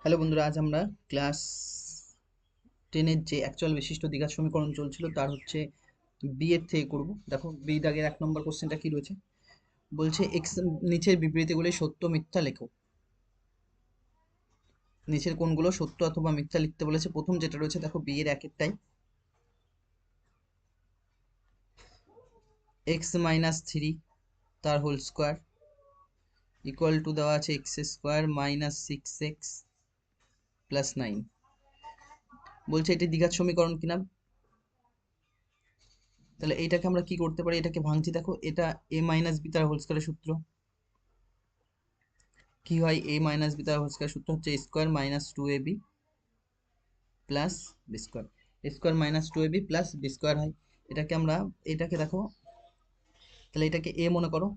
Hello বন্ধুরা, আজ আমরা ক্লাস 10-এর যে অ্যাকচুয়াল বিশিষ্ট দ্বিঘাত সমীকরণ চলছিল তার হচ্ছে বি এর থেকে করব। দেখো বি দাগের 1 নম্বর কোশ্চেনটা কি রয়েছে, বলছে এক্স নিচের বিবৃতিগুলি সত্য মিথ্যা লেখো। নিচের কোনগুলো সত্য অথবা মিথ্যা লিখতে বলেছে। প্রথম যেটা রয়েছে দেখো বি এর একেরটাই, x-3 তার হোল স্কোয়ার ইকুয়াল টু দেওয়া আছে x² - 6x + 9। বলছে এটি দ্বিঘাত সমীকরণ কিনা। তাহলে এইটাকে আমরা কি করতে পারি, এটাকে ভাঙছি। দেখো এটা a - b তার হোল স্কোয়ারের সূত্র কি হয়, a - b তার হোল স্কোয়ার সূত্র হচ্ছে a² - 2ab plus B square. a² - 2ab plus B square হয়। এটাকে আমরা, এটাকে দেখো, তাহলে এটাকে a মনে করো,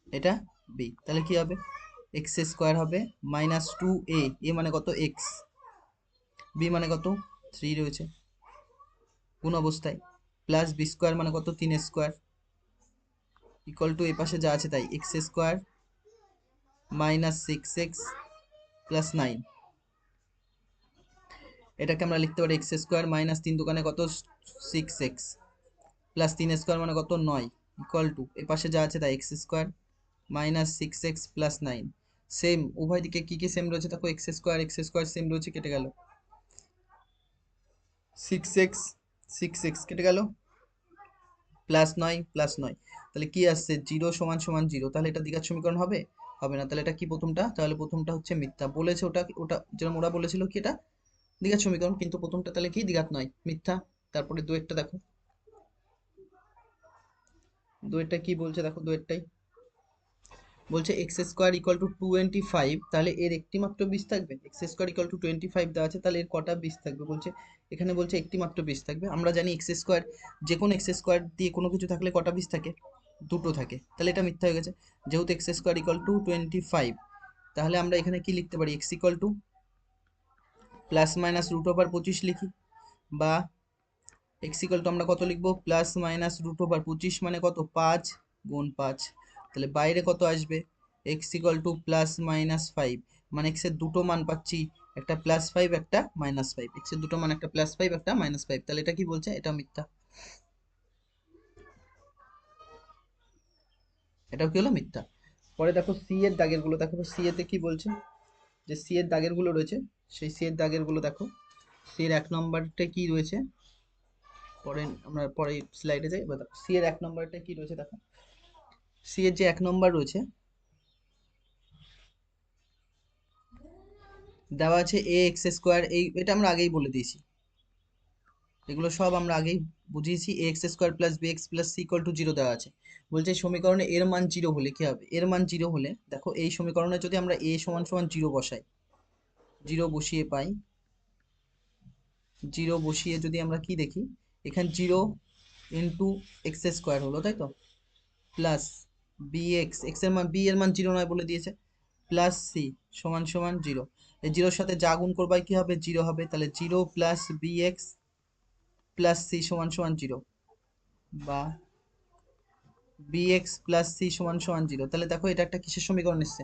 এটা b, তাহলে কি হবে x² হবে -2a, a মানে কত x, b মানে কত 3 রয়েছে কোন অবস্থায়, প্লাস বি স্কোয়ার মানে কত 3 স্কোয়ার ইকুয়াল টু এ পাশে যা আছে তাই x² - 6x + 9। এটাকে আমরা লিখতে পারি x² - 3 দোকানে কত 6x প্লাস 3 স্কোয়ার মানে কত 9 ইকুয়াল টু এর পাশে যা আছে তাই x² - 6x + 9। সেম উভয় দিকে কি কি সেম রয়েছে দেখো, x² সেম রয়েছে, কেটে গেল 6x 6x কেটে গেল, +9 তাহলে কি আসছে 0 = 0। তাহলে এটা দ্বিঘাত সমীকরণ হবে, হবে না। তাহলে এটা কি প্রথমটা, তাহলে প্রথমটা হচ্ছে মিথ্যা বলেছে। ওটা ওটা যেরকম ওরা বলেছিল কি এটা দ্বিঘাত সমীকরণ, কিন্তু প্রথমটা তাহলে কি দ্বিঘাত নয়, মিথ্যা। তারপরে দুয়েরটা দেখো, দুয়েরটা কি বলছে দেখো, দুয়েরটাই বলছে x² = 25, তাহলে এর একটি মাত্র বীজ থাকবে। x² = 25 দেওয়া আছে, তাহলে এর কটা বীজ থাকবে বলছে, এখানে বলছে একটি মাত্র বীজ থাকবে। আমরা জানি x², যে কোনো x² দিয়ে কোনো কিছু থাকলে কটা বীজ থাকে, দুটো থাকে, তাহলে এটা মিথ্যা হয়ে গেছে। যেহেতু x² = 25, তাহলে আমরা এখানে কি লিখতে পারি, x = ±√25 লিখি, বা x = আমরা কত লিখবো, ±√25 মানে কত 5 গুণ 5, তাহলে বাইরে কত আসবে x = +-5, মানে x এর দুটো মান পাচ্ছি, একটা +5 একটা -5, x এর দুটো মান একটা +5 একটা -5, তাহলে এটা কি বলছে, এটা মিথ্যা, এটাও কি হলো মিথ্যা। পরে দেখো সি এর দাগের গুলো দেখো, সি এতে কি বলছে, যে সি এর দাগের গুলো রয়েছে, সেই সি এর দাগের গুলো দেখো। সি এর 1 নম্বরটা কি রয়েছে, পরে আমরা পরে স্লাইডে যাই। এবার দেখো সি এর 1 নম্বরটা কি রয়েছে, দেখো সি এর যে 1 নম্বর রয়েছে দেওয়া আছে ax², এই এটা আমরা আগেই বলে দিয়েছি, এগুলো সব আমরা আগেই বুঝিয়েছি। ax² + bx + c = 0 দেওয়া আছে। বলছে সমীকরণে এর মান 0 হলে কি হবে, এর মান 0 হলে দেখো এই সমীকরণে যদি আমরা a = 0 বসাই, 0 বসিয়ে পাই, 0 বসিয়ে যদি আমরা কি দেখি, এখানে 0 * x² হলো, তাই তো, প্লাস bx, x এর মান, b এর মান 0 নয় বলে দিয়েছে, প্লাস c = 0। এই 0-র সাথে যা গুণ করবাই কি হবে, 0 হবে, তাহলে 0 + bx + c = 0, বা bx + c = 0। তাহলে দেখো এটা একটা কিসের সমীকরণ এসছে,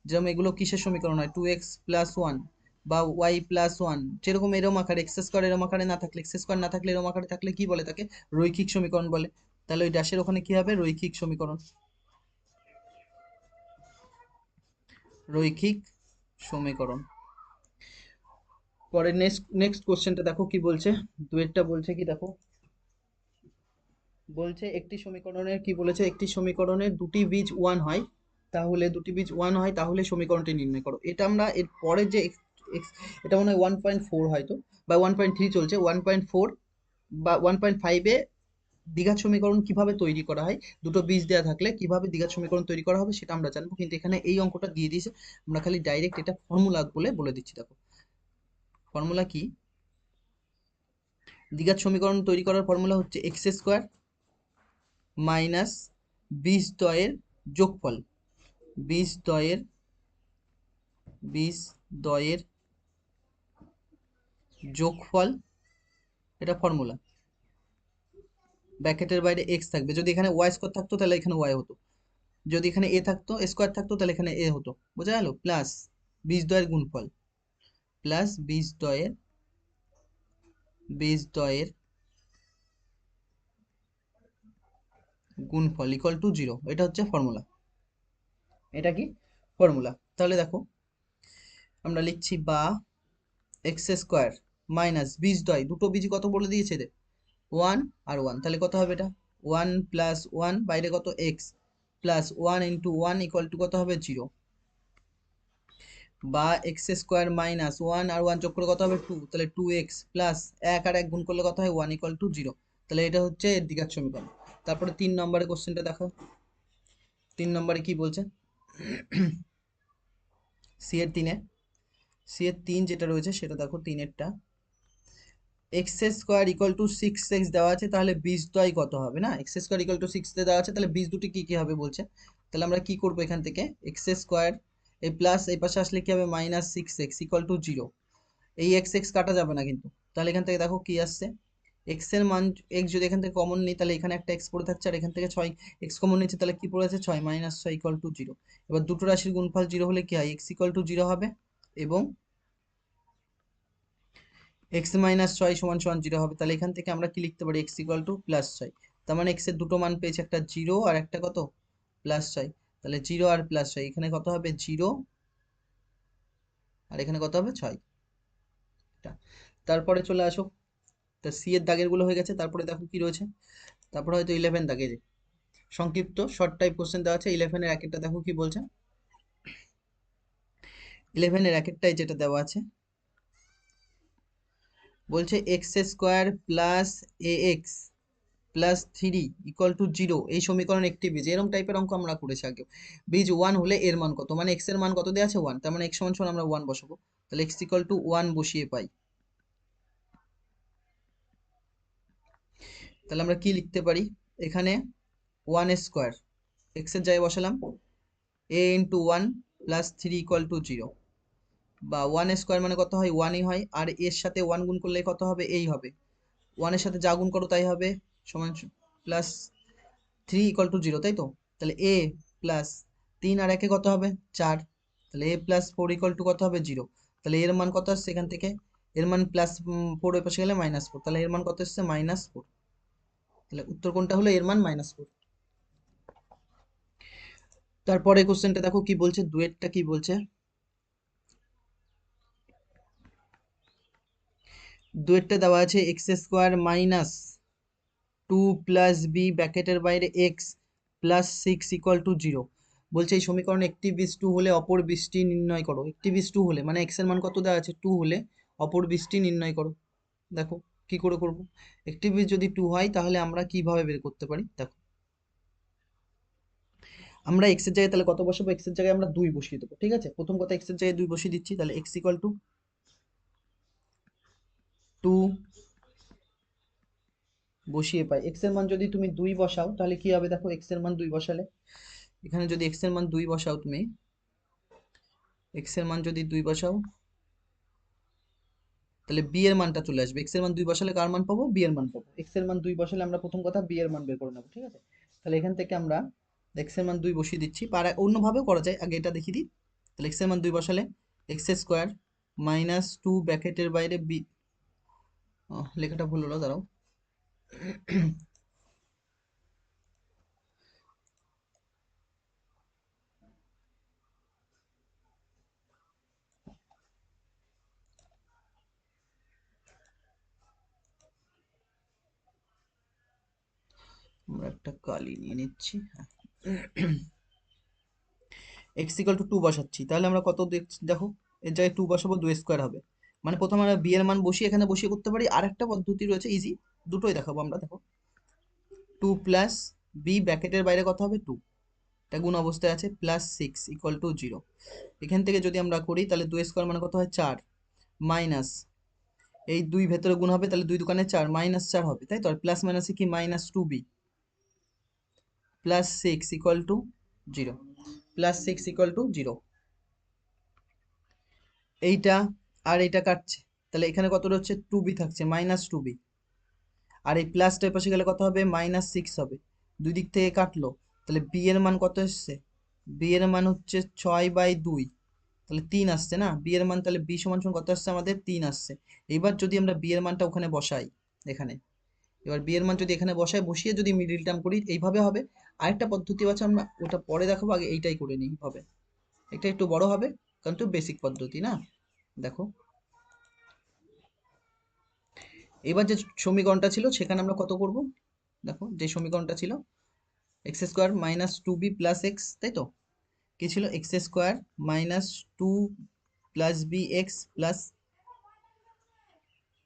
যেরকম এগুলো কিসের সমীকরণ হয়, 2x + 1 বা y + 1, যেরকম এরম আকারে x² এরম আকারে না থাকলে, x² না থাকলে এরম আকারে থাকলে কি বলে, তাকে রৈখিক সমীকরণ বলে। তাহলে ওই ড্যাশের ওখানে কি হবে, রৈখিক সমীকরণ, রৈখিক সমীকরণ। পরে নেক্সট কোশ্চেনটা দেখো কি বলছে, দুয়েরটা বলছে কি দেখো, বলছে একটি সমীকরণের কি বলেছে, একটি সমীকরণের দুটি বীজ 1 হয়, তাহলে দুটি বীজ 1 হয় তাহলে সমীকরণটি নির্ণয় করো। এটা আমরা এর পরে যে এটা মনে হয় 1.4 হয়তো, বা 1.3 চলছে, 1.4 বা 1.5-এ দ্বিঘাত সমীকরণ কিভাবে তৈরি করা হয়, দুটো বীজ দেওয়া থাকলে কিভাবে দ্বিঘাত সমীকরণ তৈরি করা হবে সেটা আমরা জানবো, কিন্তু এখানে এই অঙ্কটা দিয়ে দিয়েছে, আমরা খালি ডাইরেক্ট এটা ফর্মুলা বলে দিচ্ছি। দেখো ফর্মুলা কি, দ্বিঘাত সমীকরণ তৈরি করার ফর্মুলা হচ্ছে x² মাইনাস বীজদ্বয়ের যোগফল, বীজদ্বয়ের বীজদ্বয়ের যোগফল, এটা ফর্মুলা। ব্র্যাকেটের বাইরে x থাকবে, যদি এখানে y² থাকতো তাহলে এখানে y হতো, যদি এখানে a থাকতো, স্কোয়ার থাকতো তাহলে এখানে a হতো, বোঝা গেল, প্লাস বীজদ্বয়ের গুণফল প্লাস বীজদ্বয়ের গুণফল ইকুয়াল টু 0। এটা হচ্ছে ফর্মুলা। এটা কি ফর্মুলা? তাহলে দেখো আমরা লিখছি বা এক্স স্কোয়ার মাইনাস বীজদ্বয়, দুটো বীজ কত বলে দিয়েছে রে? 1 আর 1, তাহলে কত হবে এটা? 1 প্লাস 1 বাইরে কত x plus 1 into 1 equal to কত হবে? 0। বা এক্স স্কোয়ার মাইনাস 1 আর 1 যোগ করে কত হবে? 2, তাহলে 2x প্লাস 1 আর 1 গুণ করলে কত হয়? 1 ইকুয়াল টু 0। তাহলে এটা হচ্ছে এর দ্বিঘাত সমীকরণ। তারপরে 3 নম্বরের কোশ্চেনটা দেখো। 3 নম্বরে কি বলছে? সি এর 3 যেটা রয়েছে সেটা দেখো, 3-এরটা x square equal to 6x দেওয়া আছে, তাহলে বীজদ্বয় কত হবে? না, এক্স স্কোয়ার ইকুয়াল টু 6 দেওয়া আছে, তাহলে বীজ দুটি কি কি হবে বলছে। তাহলে আমরা কি করব, এখান থেকে এক্স স্কোয়ার এই প্লাস এই পাশে আসলে কি হবে? Minus 6x equal to 0। এই এক্স এক্স কাটা যাবে না কিন্তু, তাহলে এখান থেকে দেখো কি আসছে, এক্স এর মান এক্স যদি এখান থেকে কমন নিই তাহলে এখানে একটা এক্স পড়ে থাকছে, আর এখান থেকে 6 এক্স কমন নিচ্ছে, তাহলে কি পড়ে আছে? 6 মাইনাস 6 ইকুয়াল টু 0। এবার দুটো রাশির গুণফল 0 হলে কি হয়? এক্স ইকুয়াল টু 0 হবে, এবং এক্স মাইনাস 6 সমান সমান 0 হবে। তাহলে এখান থেকে আমরা কি লিখতে পারি? X equal two plus 6। তার মানে এক্স এর দুটো মান পেয়েছে, একটা 0 আর একটা কত? প্লাস 6। তাহলে 0 আর প্লাস 6, এখানে কত হবে? 0, আর এখানে কত হবে? 6। তারপরে চলে আসো, তা সি এর দাগের গুলো হয়ে গেছে, তারপরে দেখো কি রয়েছে। তারপরে হয়তো 11 দাগের সংক্ষিপ্ত শর্ট টাইপ কোশ্চেন দেওয়া আছে। 11 এর একেরটা দেখো কি বলছে। 11 এর একেরটাই যেটা দেওয়া আছে, বলছে x square plus A x plus 3 equal to 0 এই সমীকরণ একটি বীজ। এরকম টাইপের অঙ্ক আমরা করেছি আগে। বীজ 1 হলে এর মান কত? মানে এক্স এর মান কত দেওয়া আছে? 1, তার মানে এক্স সমান সমান আমরা 1 বসাবো। তাহলে এক্স ইকুয়াল টু 1 বসিয়ে পাই। তাহলে আমরা কি লিখতে পারি এখানে? 1 স্কোয়ার এক্স এর জায়গায় বসালাম, a into 1 plus 3 equal to 0। বা 1 স্কোয়ার মানে কত হয়? 1ই হয়, আর এর সাথে 1 গুণ করলে কত হবে? এই হবে। 1 এর সাথে যা গুণ করো তাই হবে, সমান প্লাস 3 ইকুয়াল টু 0, তাই তো? তাহলে a প্লাস 3 আর 1 কত হবে? 4। তাহলে a প্লাস 4 ইকুয়াল টু কত হবে? 0। তাহলে এর মান কত আসছে এখান থেকে? এর মান প্লাস 4 ওই পাশে গেলে -4, তাহলে এর মান কত এসছে? -4। তাহলে উত্তর কোনটা হলো? এর মান -4। তারপরে কোশ্চেনটা দেখো কি বলছে, দুয়েরটা কি বলছে। দুয়েরটা দেওয়া আছে x square minus 2 plus b ব্র্যাকেটের বাইরে এক্স প্লাস 6 ইকুয়াল টু 0। বলছে এই সমীকরণে একটি বীজ 2 হলে অপর বীজটি নির্ণয় করো। একটি বীজ 2 হলে মানে এক্স এর মান কত দেওয়া আছে? 2 হলে অপর বীজটি নির্ণয় করো। দেখো কি করে করব। একটি বীজ যদি 2 হয় তাহলে আমরা কিভাবে বের করতে পারি দেখো। আমরা এক্স এর জায়গায় তাহলে কত বসাবো? এক্স এর জায়গায় আমরা 2 বসিয়ে দেবো, ঠিক আছে? প্রথম কথা এক্স এর জায়গায় 2 বসিয়ে দিচ্ছি, তাহলে এক্স ইকুয়াল টু 2 বসিয়ে পাই। এক্স এর মান যদি তুমি 2 বসাও তাহলে কি হবে দেখো, এক্স এর মান 2 বসালে এখানে যদি এক্স এর মান 2 বসাও তুমি, এক্স এর মান যদি 2 বসাও তাহলে বি এর মানটা চলে আসবে। এক্স এর মান 2 বসালে কার মান পাবো? বি এর মান পাবো। এক্স এর মান 2 বসালে আমরা প্রথম কথা বি এর মান বের করে নেবো, ঠিক আছে? তাহলে এখান থেকে আমরা এক্স এর মান 2 বসিয়ে দিচ্ছি, অন্যভাবেও করা যায়, আগে এটা দেখিয়ে দিই। তাহলে এক্স এর মান 2 বসালে এক্স স্কোয়ার মাইনাস 2 ব্র্যাকেটের বাইরে বি, লেখাটা ভুল হলো, দাঁড়াও। আমরা একটা কালি নিয়ে নিচ্ছি। এক্স ইকাল টু 2 বসাচ্ছি, তাহলে আমরা কত দেখো, এর জায়গায় 2 বসাবো, 2 স্কোয়ার হবে। মানে প্রথমে আমরা বি এর মান বসিয়ে এখানে বসিয়ে করতে পারি, আর একটা পদ্ধতি রয়েছে ইজি, দুটোই দেখাবো আমরা। দেখো 2 প্লাস বি ব্র্যাকেটের বাইরে কত হবে? 2, এটা গুণ অবস্থায় আছে, প্লাস 6 ইকুয়াল টু 0। এখান থেকে যদি আমরা করি তাহলে 2 স্কোয়ার মানে কত হয়? 4, মাইনাস এই 2 ভেতরে গুণ হবে, তাহলে 2 দোকানে 4, -4 হবে, তাই তো? আর প্লাস মাইনাসে কি? -2b plus 6 equal to 0, plus 6 equal to 0। এইটা আর এইটা কাটছে, তাহলে এখানে কত হচ্ছে? 2b থাকছে, -2b। আর এই প্লাসটা পাশে গেলে কত হবে? -6 হবে। দুই দিক থেকে কাটলো, তাহলে বি এর মান কত এসছে? বি এর মান হচ্ছে 6/2, তাহলে 3 আসছে না বি এর মান, তাহলে বি সমান সমান কত আসছে আমাদের 3 আসছে। এবার যদি আমরা বি এর মানটা ওখানে বসাই এখানে, এবার বি এর মান যদি এখানে বসিয়ে যদি মিডিল টার্ম করি এইভাবে হবে। আরেকটা পদ্ধতি আছে, আমরা ওটা পরে দেখাবো, আগে এইটাই করে নিই হবে। এটা একটু বড় হবে কারণ তো বেসিক পদ্ধতি না। দেখো এবার যে সমীকরণটা ছিল সেখানে আমরা কত করব, দেখো যে সমীকরণটা ছিল x square minus two b plus x, তাই তো কি ছিল x square minus two plus b x plus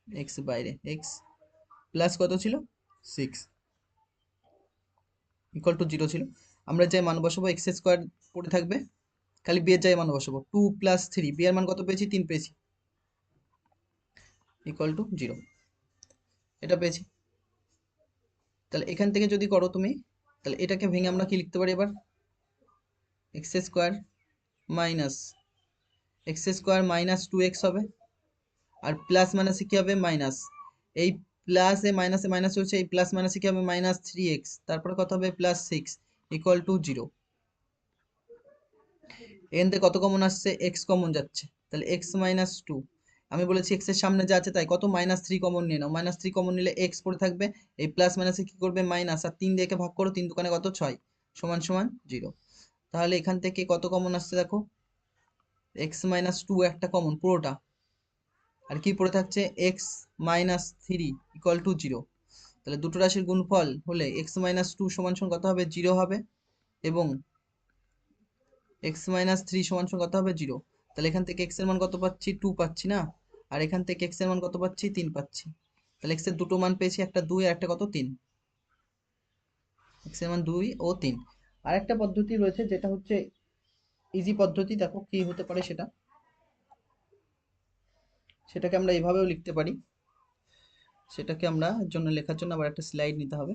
x বাইরে এক্স প্লাস কত ছিল 6 ইকুয়াল টু 0 ছিল। আমরা যে মান বসাবো এক্স স্কোয়ার পড়ে থাকবে, খালি বি এর জায়গায় মান বসাবো 2 প্লাস 3, বি এর মান কত পেয়েছি 3 পেয়েছি, ইকুয়াল টু 0, এটা পেয়েছি। তাহলে এখান থেকে যদি করো তুমি, তাহলে এটাকে ভেঙে আমরা কি লিখতে পারি এবার, x square minus two x হবে, আর প্লাস মাইনাসে কি হবে মাইনাস, এই প্লাসে মাইনাসে মাইনাস হচ্ছে, এই প্লাস মাইনাসে কি হবে মাইনাস 3x, তারপরে কত হবে প্লাস 6 ইকুয়াল টু 0। এখান থেকে কত কমন আসছে এক্স কমন যাচ্ছে, তাহলে এক্স মাইনাস টু, আমি বলেছি এক্স এর সামনে যা আছে তাই, কত মাইনাস 3 কমন নিয়ে নাও, মাইনাস 3 কমন নিলে এক্স পড়ে থাকবে, এই প্লাস মাইনাসে কি করবে মাইনাস, আর 3 দিয়ে ভাগ করো, 3 দোকানে কত 6 সমান সমান 0। তাহলে এখান থেকে কত কমন আসছে দেখো, এক্স মাইনাস টু একটা কমন পুরোটা, আর কি পড়ে থাকছে x minus three equal to 0। তাহলে দুটো রাশির গুণফল হলে এক্স মাইনাস টু সমান সমান কত হবে 0 হবে, এবং এক্স মাইনাস থ্রি সমান সমান কত হবে 0। তাহলে এখান থেকে এক্স এর মান কত পাচ্ছি 2 পাচ্ছি না, আর এখান থেকে এক্স এর মান কত পাচ্ছি 3 পাচ্ছি। তাহলে এক্স এর দুটো মান পেয়েছি, একটা 2 আর একটা কত 3, এক্স এর মান 2 ও 3। আর একটা পদ্ধতি রয়েছে যেটা হচ্ছে ইজি পদ্ধতি, দেখো কি হতে পারে সেটা, সেটাকে আমরা এইভাবেও লিখতে পারি। সেটাকে আমরা জন্য লেখার জন্য আবার একটা স্লাইড নিতে হবে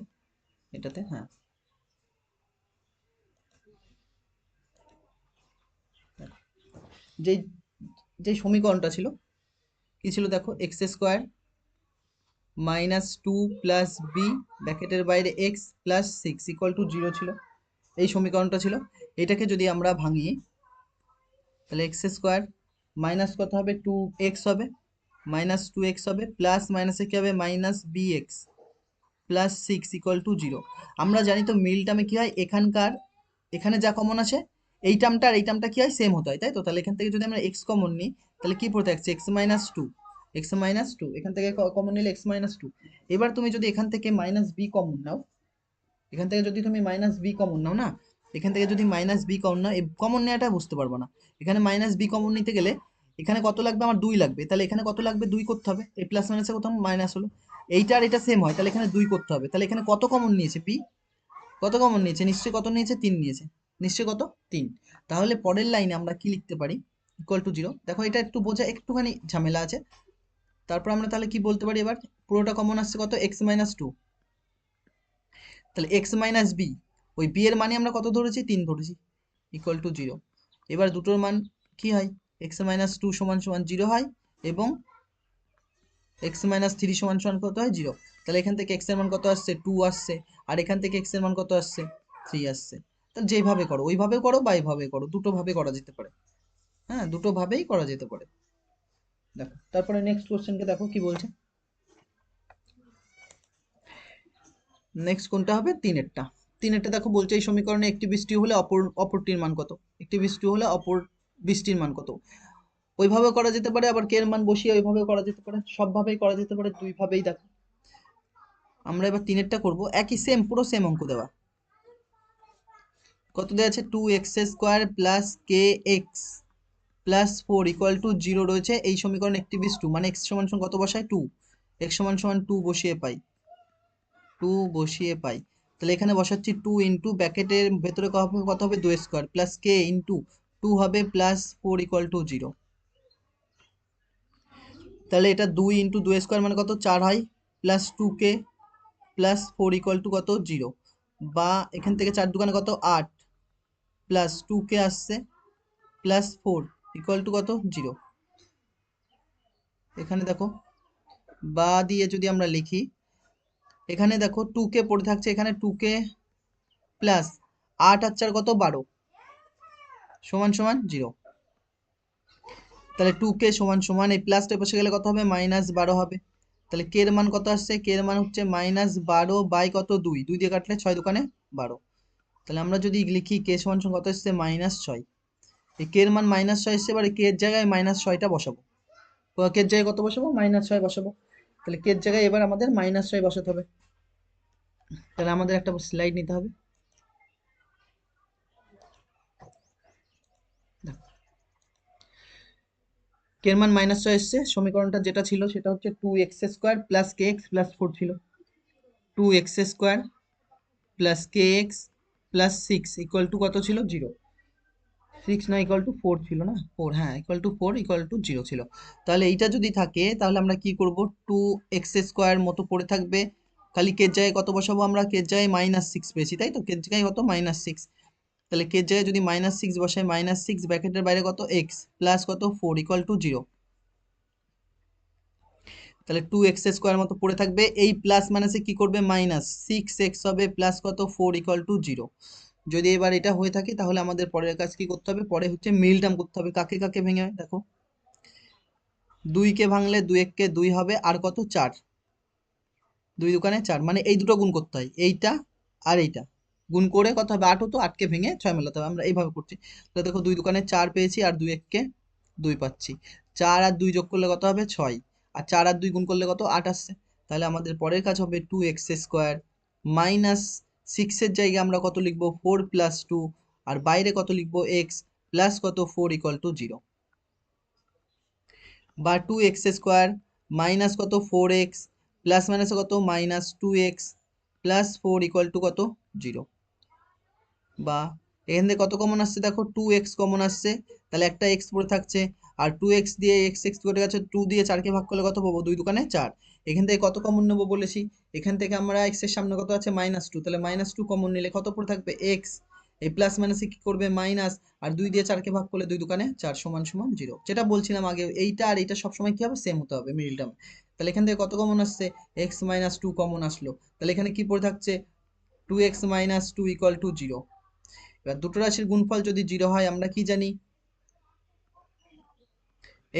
এটাতে, হ্যাঁ দেখো যেই যে সমীকরণটা ছিল কি ছিল দেখো, x square minus two plus b ব্র্যাকেটের বাইরে এক্স প্লাস 6 ইকুয়াল টু 0 ছিল, এই সমীকরণটা ছিল। এটাকে যদি আমরা ভাঙি তাহলে এক্স স্কোয়ার মাইনাস কত হবে 2x হবে, মাইনাস 2x হবে, প্লাস মাইনাসে কি হবে minus b x plus 6 equal to 0। আমরা জানি তো মিল টার্মে কি হয়, এখানে যা কমন আছে এই টার্মটা আর এই টার্মটা কি হয় সেম হতে হয়, তাই তো। তাহলে এখান থেকে যদি আমরা এক্স কমন নিই তাহলে কি পড়ে থাকছে এক্স মাইনাস টু, এখান থেকে কমন নিলে এক্স মাইনাস টু। এবার তুমি যদি এখান থেকে মাইনাস বি কমন নাও, এখান থেকে যদি তুমি মাইনাস বি কমন নাও না, এখান থেকে যদি মাইনাস বি কমন নাও, কমন নেওয়াটা বুঝতে পারবো না। এখানে মাইনাস বি কমন নিতে গেলে এখানে কত লাগবে আমার 2 লাগবে, তাহলে এখানে কত লাগবে 2 করতে হবে, এই প্লাস মাইনাসে কত মাইনাস হলো, এইটা আর এটা সেম হয়, তাহলে এখানে 2 করতে হবে। তাহলে এখানে কত কমন নিয়েছে পি, কত কমন নিয়েছে নিশ্চয়ই কত নিয়েছে 3 নিয়েছে, নিশ্চয়ই কত 3। তাহলে পরের লাইনে আমরা কি লিখতে পারি, ইকুয়াল টু 0। দেখো এটা একটু বোঝা একটুখানি ঝামেলা আছে। তারপর আমরা তাহলে কি বলতে পারি, এবার পুরোটা কমন আসছে কত এক্স মাইনাস টু, তাহলে এক্স মাইনাস বি, ওই বি এর মানে আমরা কত ধরেছি 3 ধরেছি, ইকুয়াল টু 0। এবার দুটোর মান কি হয়, এক্স মাইনাস টু সমান সমান 0 হয়, এবং এক্স মাইনাস থ্রি সমান সমান কত হয় 0। তাহলে এখান থেকে এক্স এর মান কত আসছে 2 আসছে, আর এখান থেকে এক্স এর মান কত আসছে 3 আসছে। তাহলে যেভাবে করো ওইভাবে করো বা এইভাবে করো, দুটো ভাবে করা যেতে পারে, হ্যাঁ দুটো ভাবেই করা যেতে পারে। দেখো তারপরে নেক্সট কোশ্চেনকে দেখো কি বলছে, নেক্সট কোনটা হবে তিনেরটা দেখো বলছে এই সমীকরণে একটি বৃষ্টি হলে অপরটির মান কত, একটি বৃষ্টি হলে অপর বৃষ্টির মান কত। ওইভাবে করা যেতে পারে, আবার কে এর মান বসিয়ে ওইভাবে করা যেতে পারে, সবভাবেই করা যেতে পারে, দুই ভাবেই। দেখো আমরা এবার তিনেরটা করব, একই সেম পুরো সেম অঙ্ক দেওয়া, কত দেওয়া আছে 2x² plus K x plus 4 equal to 0 রয়েছে এই সমীকরণ একটি বিস 2, মানে x সমান সমান কত বসায় 2, x সমান সমান 2 বসিয়ে পাই, 2 বসিয়ে পাই। তাহলে এখানে বসাচ্ছি 2 ইন্টু ব্র্যাকেটের ভেতরে কত হবে 2 স্কোয়ার প্লাস কে ইন্টু 2 হবে প্লাস 4 ইকুয়াল টু 0। তাহলে এটা 2 ইন্টু 2 স্কোয়ার মানে কত 4 হয়, plus 2k plus 4 equal to কত 0, বা এখান থেকে 4 দোকানে কত 8 প্লাস 2k আসছে প্লাস 4 ইকুয়াল টু কত 0। এখানে দেখো বা দিয়ে যদি আমরা লিখি, এখানে দেখো 2k পড়ে থাকছে, এখানে 2k প্লাস 8 আর 4 কত 12 সমান সমান 0। তাহলে 2k সমান সমান এই প্লাসটা বসে গেলে কত হবে, -12 হবে। তাহলে কে এর মান কত আসছে, কে এর মান হচ্ছে -12 বাই কত, 2, 2 দিয়ে কাটলে 6 দুকানে 12। তাহলে আমরা যদি লিখি কে সমান সমান কত এসছে, -6। এই কে এর মান -6 এসছে, এবার কে এর জায়গায় -6টা বসাবো। কে এর জায়গায় কত বসাবো, -6 বসাবো। তাহলে কে এর জায়গায় এবার আমাদের -6 বসাতে হবে। তাহলে আমাদের একটা স্লাইড নিতে হবে। কে এর মান -6 এসছে, সমীকরণটা যেটা ছিল সেটা হচ্ছে 2x² প্লাস kx প্লাস 4 ছিল। 2x² plus kx plus 6 equal to কত ছিল, 0। 6 না ইকুয়াল টু 4 ছিল না, 4, হ্যাঁ ইকুয়াল টু 4 ইকুয়াল টু 0 ছিল। তাহলে এইটা যদি থাকে তাহলে আমরা কি করব, 2x² মতো পড়ে থাকবে, খালি কে জায়গায় কত বসাবো, আমরা কে জায়গায় -6 পেয়েছি, তাই তো, কে জায়গায় কত, -6। তাহলে কে জায়গায় যদি -6 বসাই, -6 ব্র্যাকেটের বাইরে কত, x প্লাস কত 4 ইকুয়াল টু 0। তাহলে 2x² মতো পড়ে থাকবে, এই প্লাস মাইনাসে কি করবে, -6x হবে প্লাস কত 4 ইকুয়াল টু 0। যদি এবার এটা হয়ে থাকে তাহলে আমাদের পরের কাজ কি করতে হবে, পরে হচ্ছে মিল টার্ম করতে হবে। কাকে কাকে ভেঙে, দেখো 2 কে ভাঙলে 2 1 কে 2 হবে, আর কত 4, 2 দুকানে 4, মানে এই দুটো গুণ করতে হয়, এইটা আর এইটা গুণ করে কত হবে 8 হতো, 8 কে ভেঙে 6 মেলাতে হবে, আমরা এইভাবে করছি। তো দেখো 2 দুকানে 4 পেয়েছি, আর 2 1 কে 2 পাচ্ছি, 4 আর 2 যোগ করলে কত হবে 6, আর 4 আর 2 গুণ করলে কত 8 আসছে। তাহলে আমাদের পরের কাজ হবে 2x² মাইনাস 6 এর জায়গায় আমরা কত লিখবো, 4 প্লাস 2, আর বাইরে কত লিখবো, x প্লাস কত 4 ইকুয়াল টু 0, বা 2x² মাইনাস কত 4x প্লাস মাইনাস কত -2x প্লাস 4 ইকুয়াল টু কত 0। বা এখান থেকে কত কমন আসছে, দেখো 2x কমন আসছে, তাহলে একটা x পড়ে থাকছে, আর 2x দিয়ে x কেটে গেছে, 2 দিয়ে 4 কে ভাগ করলে কত পাবো, 2 দুকানে 4। এখান থেকে কত কমন নেবো বলেছি, এখান থেকে আমরা x এর সামনে কত আছে, -2, তাহলে -2 কমন নিলে কত পড়ে থাকবে, x। এই প্লাস মাইনাসে কি করবে, মাইনাস, আর 2 দিয়ে 4 কে ভাগ করলে 2 দুকানে 4 সমান সমান 0। যেটা বলছিলাম আগে, এইটা আর এইটা সবসময় কি হবে, সেম হতে হবে, মিডল টার্ম। তাহলে এখান থেকে কত কমন আসছে, x - 2 কমন আসলো, তাহলে এখানে কি পড়ে থাকছে, 2x - 2 ইকুয়াল টু 0। এবার দুটো রাশির গুণফল যদি 0 হয়, আমরা কি জানি,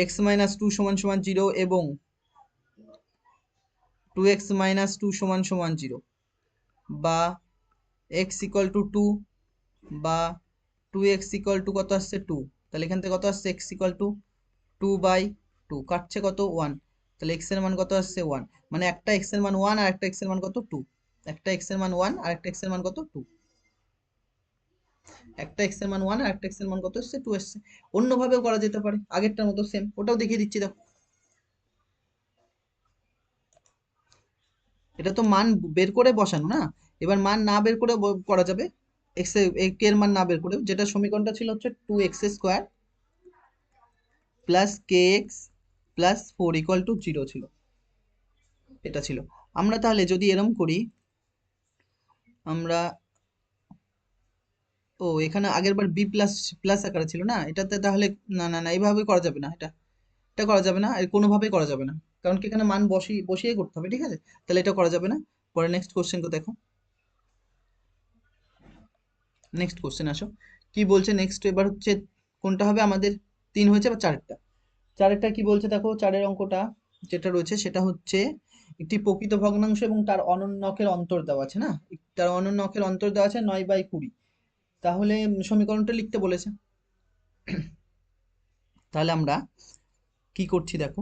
x - 2 সমান সমান 0 এবং 2x - 2 সমান সমান 0, বা x ইকুয়াল টু 2, বা 2x ইকুয়াল টু কত আসছে 2। তাহলে এখান থেকে কত আসছে, x ইকুয়াল টু 2/2, কাটছে কত 1। তাহলে x এর মান কত আসছে 1, মানে একটা x এর মান 1 আর একটা x এর মান কত 2, একটা x এর মান 1 আর একটা x এর মান কত 2, একটা x এর মান 1 আর একটা x এর মান কত এসছে 2 এসছে। অন্যভাবেও করা যেতে পারে, আগেরটার মতো সেম, ওটাও দেখিয়ে দিচ্ছি দেখো। এটা তো মান বের করে বসানো না, এবার মান না বের করে করা যাবে, x এর মান না বের করে, যেটা সমীকরণটা ছিল হচ্ছে 2x² plus kx plus 4 equal to 0 ছিল, এটা ছিল। আমরা তাহলে যদি এরম করি, আমরা, ও এখানে আগের বার b প্লাস প্লাস আকারে ছিল না এটাতে, তাহলে না না না, এইভাবে করা যাবে না, এটা এটা করা যাবে না, এর কোনোভাবেই করা যাবে না, কারণ কি এখানে মান বসিয়ে করতে হবে, ঠিক আছে। তাহলে এটা করা যাবে না। পরে নেক্সট কোশ্চেনকে দেখো, নেক্সট কোশ্চেন আসো, কি বলছে নেক্সট, এবার হচ্ছে কোনটা হবে আমাদের, 3 হয়েছে বা চারেরটা, চারেরটা কি বলছে দেখো, চারের অঙ্কটা যেটা রয়েছে সেটা হচ্ছে একটি প্রকৃত ভগ্নাংশ এবং তার অনন্যকের অন্তর দেওয়া আছে না, তার অনন্যকের অন্তর দেওয়া আছে 9/20। তাহলে সমীকরণটা লিখতে বলেছে। তাহলে আমরা কি করছি দেখো,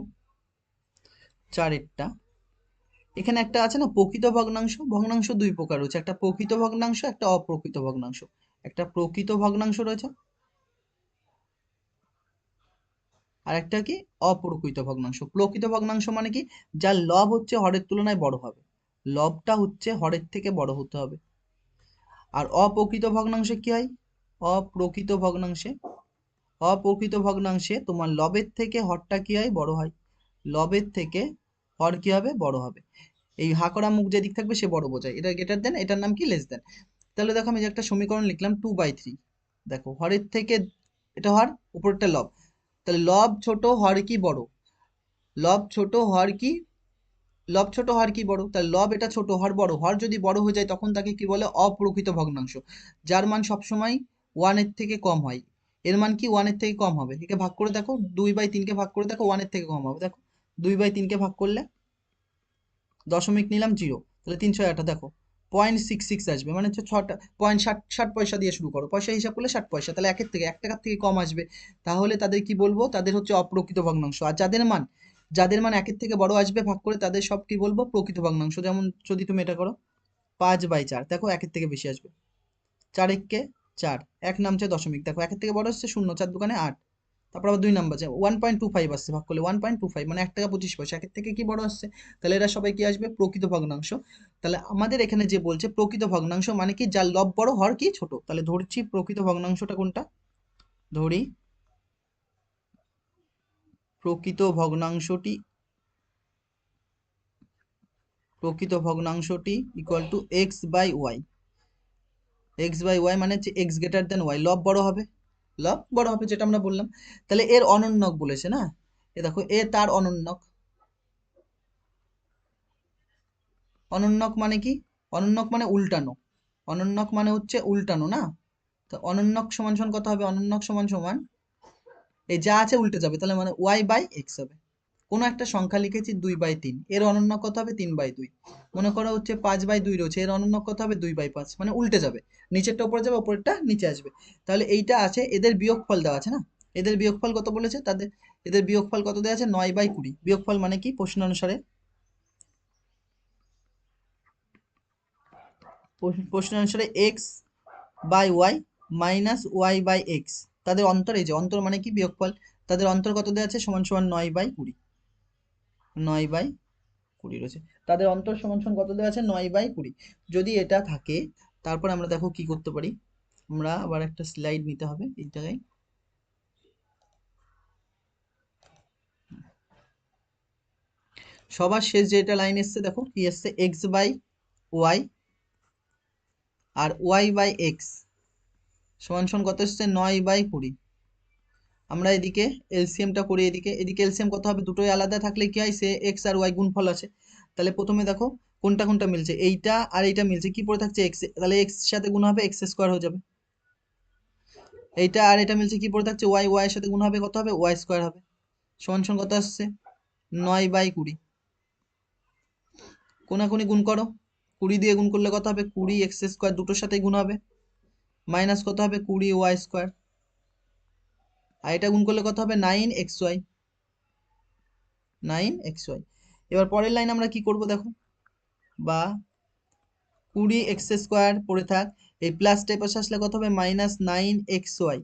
চারেরটা এখানে একটা আছে না প্রকৃত ভগ্নাংশ, ভগ্নাংশ দুই প্রকার রয়েছে, একটা প্রকৃত ভগ্নাংশ, একটা অপ্রকৃত ভগ্নাংশ। একটা প্রকৃত ভগ্নাংশ রয়েছে, আর একটা কি, অপ্রকৃত ভগ্নাংশ। প্রকৃত ভগ্নাংশ মানে কি, যার লব হচ্ছে হরের তুলনায় বড় হবে, লবটা হচ্ছে হরের থেকে বড় হতে হবে। আর অপ্রকৃত ভগ্নাংশে কি হয়, অপ্রকৃত ভগ্নাংশে, অপ্রকৃত ভগ্নাংশে তোমার লবের থেকে হরটা কি হয়, বড় হয়, লবের থেকে হর কি হবে, বড় হবে। এই হা করা মুখ যেদিক থাকবে সে বড় বোঝায়, এটা গ্রেটার দেন, এটার নাম কি, লেস দেন। তাহলে দেখো আমি যে একটা সমীকরণ লিখলাম 2/3, দেখো হরের থেকে, এটা হর, উপরটা লব, তাহলে লব ছোট হর কি বড়, লব ছোট হর কি, লব ছোট হর কি বড়, তাহলে লব এটা ছোট হর বড়, হর যদি বড় হয়ে যায় তখন তাকে কি বলে, অপ্রকৃত ভগ্নাংশ, যার মান সবসময় 1 এর থেকে কম হয়। এর মান কি 1 এর থেকে কম হবে। একে ভাগ করে দেখো, 2/3 কে ভাগ করে দেখো, 1 এর থেকে কম হবে। দেখো 2/3 কে ভাগ করলে দশমিক নিলাম 0, তাহলে 3/8 দেখো 0.66 আসবে, মানে হচ্ছে 6টা 0.60 পয়সা দিয়ে শুরু করো, পয়সা হিসাব করলে 60 পয়সা, তাহলে 1 টাকার থেকে কম আসবে। তাহলে তাদের কি বলবো, তাদের হচ্ছে অপ্রকৃত ভগ্নাংশ। আর যাদের মান 1-এর থেকে বড় আসবে ভাগ করে, তাদের সব কি বলবো, প্রকৃত ভগ্নাংশ। যেমন যদি তুমি এটা করো 5/4, দেখো 1-এর থেকে বেশি আসবে। 4 × 4, 1 নামছে দশমিক, দেখো 1-এর থেকে বড় হচ্ছে 0, 4 দোকানে 8। তারপর আবার 2 নাম্বার আছে 1.25 আসছে, ভাগ করলে 1.25, মানে 1 টাকা 25 পয়সা। 1-এর থেকে কি বড় আসছে, তাহলে এরা সবাই কি আসবে, প্রকৃত ভগ্নাংশ। তাহলে আমাদের এখানে যে বলছে প্রকৃত ভগ্নাংশ মানে কি, যার লব বড় হর কি ছোট। তাহলে ধরছি প্রকৃত ভগ্নাংশটা কোনটা, ধরি প্রকৃত ভগ্নাংশটি ইকুয়াল টু x/y। x/y মানে হচ্ছে x গ্রেটার দেন y, লব বড় হবে যেটা আমরা বললাম। তাহলে এর অনন্যক বলেছে না, এ দেখো এ তার অনন্যক মানে কি, অনন্যক মানে উল্টানো, অনন্যক মানে হচ্ছে উল্টানো না। তো অনন্যক সমান সমান কত হবে, অনন্যক সমান সমান এই যা আছে উল্টে যাবে, তাহলে মানে y/x হবে। কোনো একটা সংখ্যা লিখেছি 2/3, এর অনন্যক কত হবে 3/2। মনে করো হচ্ছে 5/2 রয়েছে, এর অনন্যক কত হবে 2/5, মানে উল্টে যাবে, নিচেরটা উপরে যাবে, উপরেরটা নিচে আসবে। তাহলে এইটা আছে, এদের বিয়োগফল দেওয়া আছে না, এদের বিয়োগফল কত বলেছে, এদের বিয়োগফল কত দেওয়া আছে, 9/20। বিয়োগফল মানে কি, প্রশ্ন অনুসারে x/y মাইনাস y/x, তাদের অন্তর, এই যে অন্তর মানে কি বিয়োগফল, তাদের অন্তর কত দেওয়া আছে, সমান সমান 9/20, 9/20 রয়েছে। তাদের অন্তর সমান সমান কত দেওয়া আছে, 9/20। যদি এটা থাকে, তারপর আমরা দেখো কি করতে পারি, আমরা আবার একটা স্লাইড নিতে হবে এই জায়গায়। সবার শেষ যেটা লাইন এসছে দেখো কি এসছে, x/y আর y/x সমান সমান কত এসছে, 9/20। আমরা এদিকে এলসিএমটা করি, এদিকে এদিকে এলসিএম কত হবে, দুটোই আলাদা থাকলে কি হয়, সে এক্স আর ওয়াই গুণফল আছে। তাহলে প্রথমে দেখো কোনটা কোনটা মিলছে, এইটা আর এইটা মিলছে, কি পড়ে থাকছে এক্স, তাহলে এক্স সাথে গুণ হবে x² হয়ে যাবে। এইটা আর এটা মিলছে, কি পড়ে থাকছে ওয়াই, ওয়াই এর সাথে গুণ হবে, কত হবে y² হবে। সমান সমান কত আসছে, 9/20। কোনাকুনি গুণ করো, 20 দিয়ে গুণ করলে কত হবে, 20x², দুটোর সাথে গুণ হবে, মাইনাস কত হবে 20y², আর এটা গুণ করলে কত হবে 9xy। এবার পরের লাইন আমরা কি করব দেখো, বা 20x² পড়ে থাক, এই প্লাস টাইপ আসলে কত হবে, -9xy,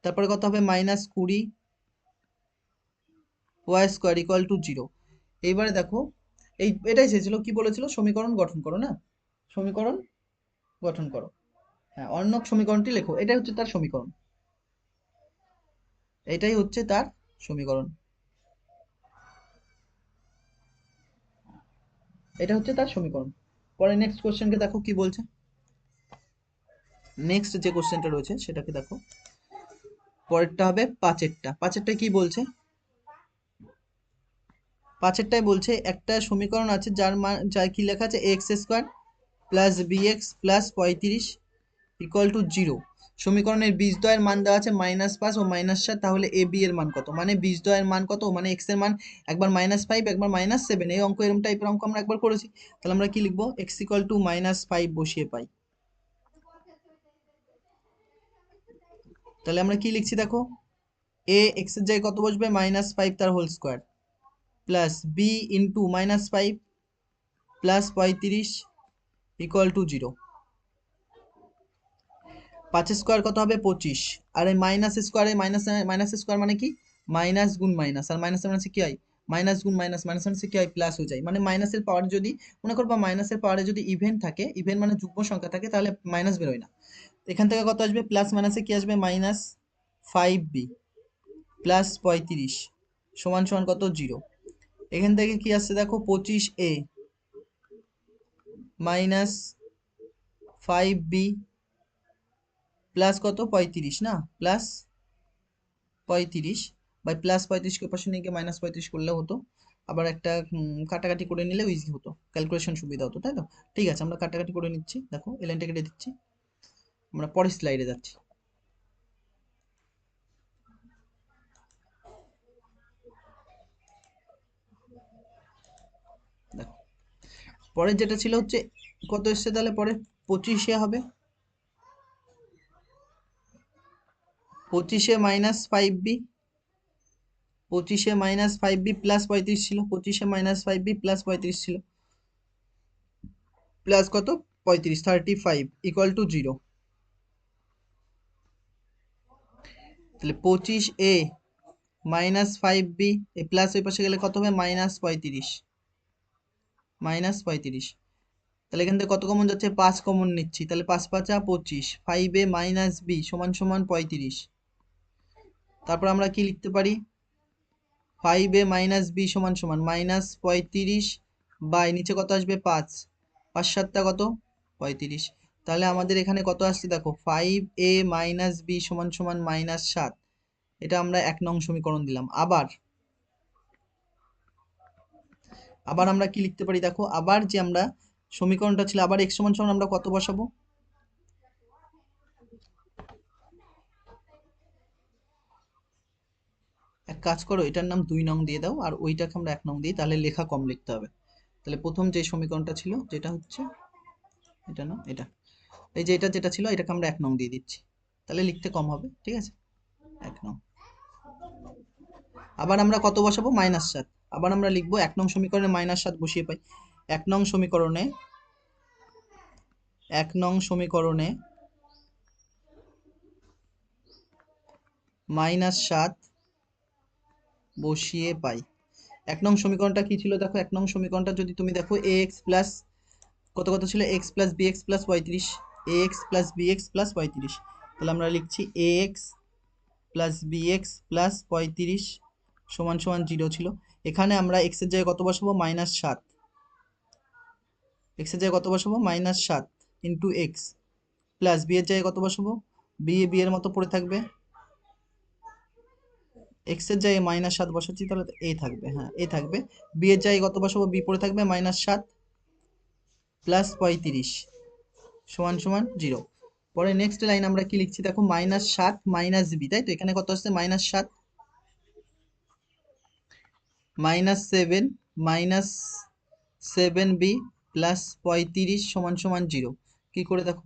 তারপরে কত হবে -20y² ইকুয়াল টু 0। এইবারে দেখো, এটাই চেয়েছিল, কি বলেছিল, সমীকরণ গঠন করো না, সমীকরণ গঠন করো। হ্যাঁ, অর্ণক সমীকরণটি লেখো, এটাই হচ্ছে তার সমীকরণ, এটা হচ্ছে তার সমীকরণ। পরে নেক্সট কোশ্চেনকে দেখো কি বলছে, নেক্সট যে কোশ্চেনটা রয়েছে সেটাকে দেখো, পরেরটা হবে পাঁচেরটা কি বলছে, পাঁচেরটায় বলছে একটা সমীকরণ আছে যার কি লেখা আছে, x² plus bx plus 35 equal to 0। সমীকরণের বীজদ্বয়ের মান দেওয়া আছে -5 ও -7, তাহলে a b এর মান কত, মানে বীজদ্বয়ের মান কত, মানে x এর মান একবার -5 একবার -7, এই অঙ্ক এরকম টাইপের অঙ্ক আমরা একবার করেছি। তাহলে আমরা কি লিখবো, x ইকুয়াল টু -5 বসিয়ে পাই। তাহলে আমরা কি লিখছি দেখো, a x এর জায়গায় কত বসবে, -5 তার whole square, plus b into -5 plus 35 equal to 0। 5 square কত হবে 25, আর এই মাইনাস স্কোয়ারে মাইনাস স্কোয়ার মানে কি, মাইনাস গুণ মাইনাস, আর মাইনাস মানে কি হয়, মাইনাস গুণ মাইনাস, মাইনাস মানে কি হয়, প্লাস হয়ে যায়। মানে মাইনাসের পাওয়ার যদি মনে করবা, মাইনাসের পাওয়ারে যদি ইভেন থাকে, ইভেন মানে যুগ্ম সংখ্যা থাকে, তাহলে মাইনাস বেরোয় না। এখান থেকে কত আসবে, প্লাস মাইনাসে কি আসবে, -5b প্লাস 35 সমান সমান কত 0। এখান থেকে কি আসছে দেখো, 25a মাইনাস 5b প্লাস কত 35 না, প্লাস 35 বাই প্লাস 35কে পাশে নিয়ে গিয়ে -35 করলে হতো, আবার একটা কাটাকাটি করে নিলে ইজি হতো, ক্যালকুলেশন সুবিধা হতো, তাই তো। ঠিক আছে, আমরা কাটাকাটি করে নিচ্ছি, দেখো এই লাইনটা কেটে দিচ্ছি, আমরা পরের স্লাইডে যাচ্ছি। দেখো পরের যেটা ছিল হচ্ছে কত এসছে, তাহলে পরে 25 হবে, 25 minus 5b, 25 minus 5b plus 35 ছিল, 25 মাইনাস 5b প্লাস 35 ছিল, প্লাস কত 35, 35 ইকুয়াল টু 0। তাহলে 25a মাইনাস 5b, এই প্লাস ওই পাশে গেলে কত হবে, মাইনাস 35, মাইনাস 35। তাহলে এখান থেকে কত কমন যাচ্ছে, 5 কমন নিচ্ছি, তাহলে 5 5 25, 5a মাইনাস b সমান সমান 35। তারপর আমরা কি লিখতে পারি, 5a মাইনাস b সমান সমান মাইনাস 35 বাই নিচে কত আসবে 5, 5 7 কত 35। তাহলে আমাদের এখানে কত আসছে দেখো, 5a মাইনাস b সমান সমান মাইনাস 7। এটা আমরা 1 নং সমীকরণ দিলাম। আবার আবার আমরা কি লিখতে পারি দেখো, আবার যে আমরা সমীকরণটা ছিল, আবার x সমান সমান আমরা কত বসাবো, এক কাজ করো, এটার নাম 2 নং দিয়ে দাও আর ওইটাকে আমরা 1 নং দিই, তাহলে লেখা কম লিখতে হবে। তাহলে প্রথম যে সমীকরণটা ছিল যেটা হচ্ছে এটা, না এটা, এই যে এটা যেটা ছিল এটাকে আমরা 1 নং দিয়ে দিচ্ছি, তাহলে লিখতে কম হবে, ঠিক আছে 1 নং। আবার আমরা কত বসাবো, -7। আবার আমরা লিখবো 1 নং সমীকরণে -7 বসিয়ে পাই। 1 নং সমীকরণে 1 নং সমীকরণে -7 বসিয়ে পাই। 1 নং সমীকরণটা কি ছিল দেখো, 1 নং সমীকরণটা যদি তুমি দেখো ax প্লাস কত কত ছিল, x plus bx plus 35, ax plus bx plus 35। তাহলে আমরা লিখছি ax প্লাস bx প্লাস 35 সমান সমান 0 ছিল। এখানে আমরা x এর জায়গায় কত বসাবো, -7, x এর জায়গায় কত বসাবো, -7 ইন্টু এক্স, প্লাস বি এর জায়গায় কত বসাবো, বি এর মতো পড়ে থাকবে, এক্স এর জায়গায় -7 বসাচ্ছি, তাহলে এ থাকবে, হ্যাঁ এ থাকবে, বি এর জায়গায় কত বসাবো, বি পড়ে থাকবে -7 প্লাস 35 সমান সমান 0। পরে নেক্সট লাইন আমরা কি লিখছি দেখো, -7 মাইনাস বি, তাই তো এখানে কত আসছে, -7 -7 -7b প্লাস 35 সমান সমান 0। কি করে দেখো,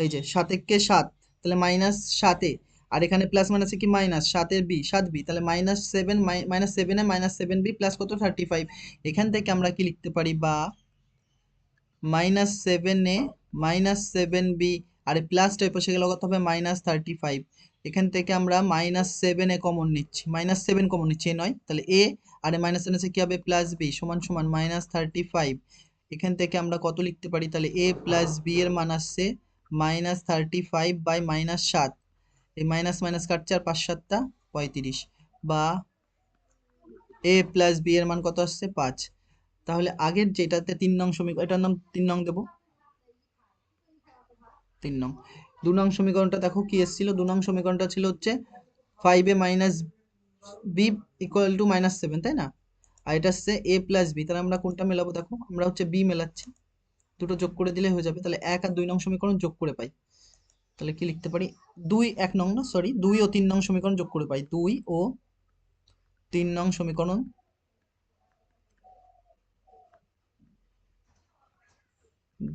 এই যে 7 কে 7, তাহলে -7 আর এখানে প্লাস মাইনাসে কি মাইনাস 7 এর বি 7b, তাহলে -7 -7 এ -7b প্লাস কত 35। এখান থেকে আমরা কি লিখতে পারি, বা -7 এ -7b আর প্লাসটা এর পাশে গেলে কত হবে, -35। এখান থেকে আমরা -7 এ কমন নিচ্ছি, -7 কমন নিচ্ছি, এ নয়, তাহলে এ আর -7 এসে কি হবে, প্লাস বি সমান সমান -35। এখান থেকে আমরা কত লিখতে পারি, তাহলে a প্লাস বি এর মান আসছে -35 বাই -7, এই মাইনাস মাইনাস কাটছে আর 5 7 35, বা a প্লাস বি এর মান কত আসছে 5। তাহলে আগের যেটাতে 3 নং সমীকরণ, এটার নাম 3 নং দেবো, 3 নং। 2 নং সমীকরণটা দেখো কি এসেছিল, 2 নং সমীকরণটা ছিল হচ্ছে 5a minus B equal to -7, তাই না, আর এটা হচ্ছে a প্লাস বি, তাহলে আমরা কোনটা মেলাবো দেখো, আমরা হচ্ছে বি মেলাচ্ছি, দুটো যোগ করে দিলে হয়ে যাবে, তাহলে 1 আর 2 নং সমীকরণ যোগ করে পাই। তাহলে কি লিখতে পারি, 2 1 নং না সরি 2 ও 3 নং সমীকরণ যোগ করে পাই, 2 ও 3 নং সমীকরণ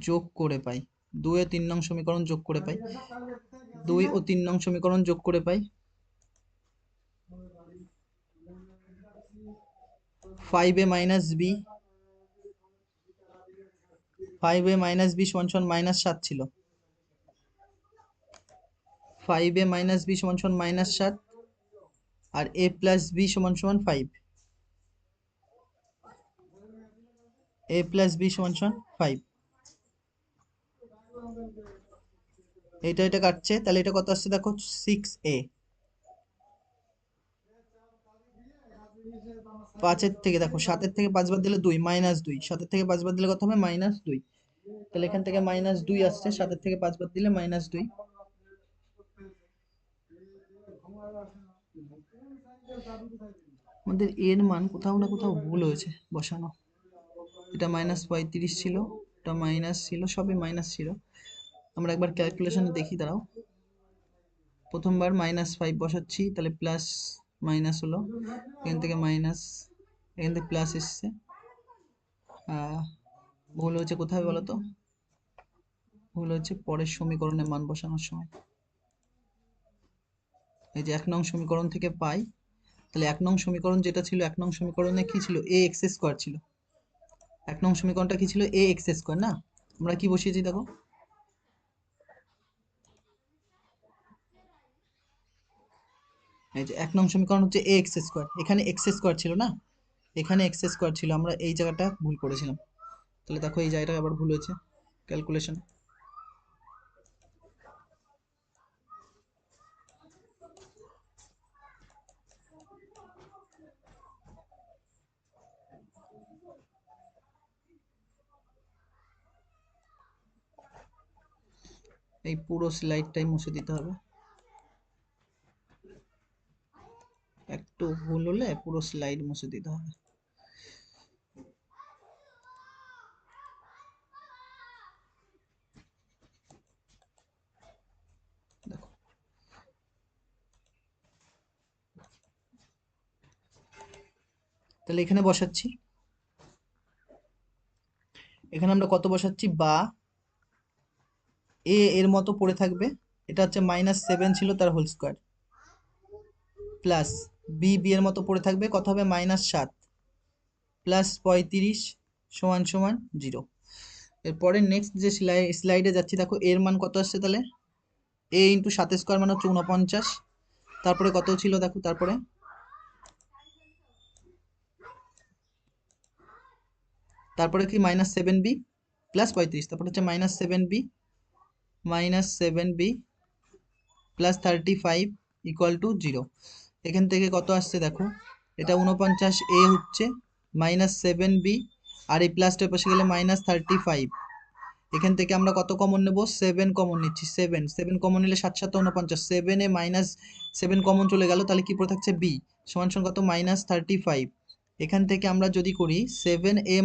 যোগ করে পাই, 2 ও 3 নং সমীকরণ যোগ করে পাই, 2 ও 3 নং সমীকরণ যোগ করে পাই 5a minus B, 5a minus B সমান সমান -7 ছিল, 5a মাইনাস বি সমান সমান -7 আর a প্লাস বি সমান সমান 5, a প্লাস বি সমান সমান 5, এটা কাটছে, তাহলে এটা কত আসছে দেখো 6a, 5 এর থেকে দেখো 7 এর থেকে 5 বাদ দিলে 2 -2, 7 এর থেকে 5 বাদ দিলে কত হবে, -2, তাহলে এখান থেকে -2 আসছে, 7 এর থেকে 5 বাদ দিলে -2। আমাদের এর মান কোথাও না কোথাও ভুল হয়েছে বসানো, এটা -35 ছিল, এটা মাইনাস ছিল, সবই মাইনাস ছিল। আমরা একবার ক্যালকুলেশনে দেখি, দাঁড়াও, প্রথমবার -5 বসাচ্ছি, তাহলে প্লাস মাইনাস হলো, এখান থেকে মাইনাস, এখান থেকে প্লাস এসছে, ভুল হচ্ছে কোথায় বলো তো? ভুল হচ্ছে পরের সমীকরণে মান বসানোর সময়। এই যে 1 নং সমীকরণ থেকে পাই, তাহলে 1 নং সমীকরণ যেটা ছিল, 1 নং সমীকরণে কি ছিল? এ এক্স স্কোয়ার ছিল। 1 নং সমীকরণটা কি ছিল? এ এক্স স্কোয়ার না? আমরা কি বসিয়েছি দেখো, এই যে 1 নং সমীকরণ হচ্ছে এ এক্স স্কোয়ার, এখানে এক্স স্কোয়ার ছিল না, এখানে এক্স স্কোয়ার ছিল, আমরা এই জায়গাটা ভুল করেছিলাম। তাহলে দেখো এই জায়গাটা আবার ভুল হয়েছে ক্যালকুলেশন। এই পুরো স্লাইডটাই মুছে দিতে হবে, একটু ভুল হলে পুরো স্লাইড মুছে দিতে হবে। দেখো তাহলে এখানে বসাচ্ছি, এখানে আমরা কত বসাচ্ছি? বা এ এর মতো পড়ে থাকবে, এটা হচ্ছে -7 ছিল তার whole square, plus B B এর মতো পড়ে থাকবে, কত হবে? -7 প্লাস 35 সমান সমান 0। এরপরে নেক্সট যে স্লাইডে যাচ্ছি, দেখো এর মান কত আসছে তাহলে? এ ইন্টু 7 স্কোয়ার মানে হচ্ছে 49, তারপরে কত ছিল দেখো, তারপরে কি -7b প্লাস 35, তারপরে হচ্ছে -7b প্লাস 35 ইকুয়াল টু 0। এখান থেকে কত আসছে দেখো, এটা 49, এ হচ্ছে -7b, আর এই প্লাসটার পাশে গেলে -35। এখান থেকে আমরা কত কমন নেব? 7 কমন নিচ্ছি, 7 কমন নিলে 7 7 49, 7 এ -7 কমন চলে গেল, তাহলে কি পড়ে থাকছে? বি সমান সমান কত? -35। এখান থেকে আমরা যদি করি 7a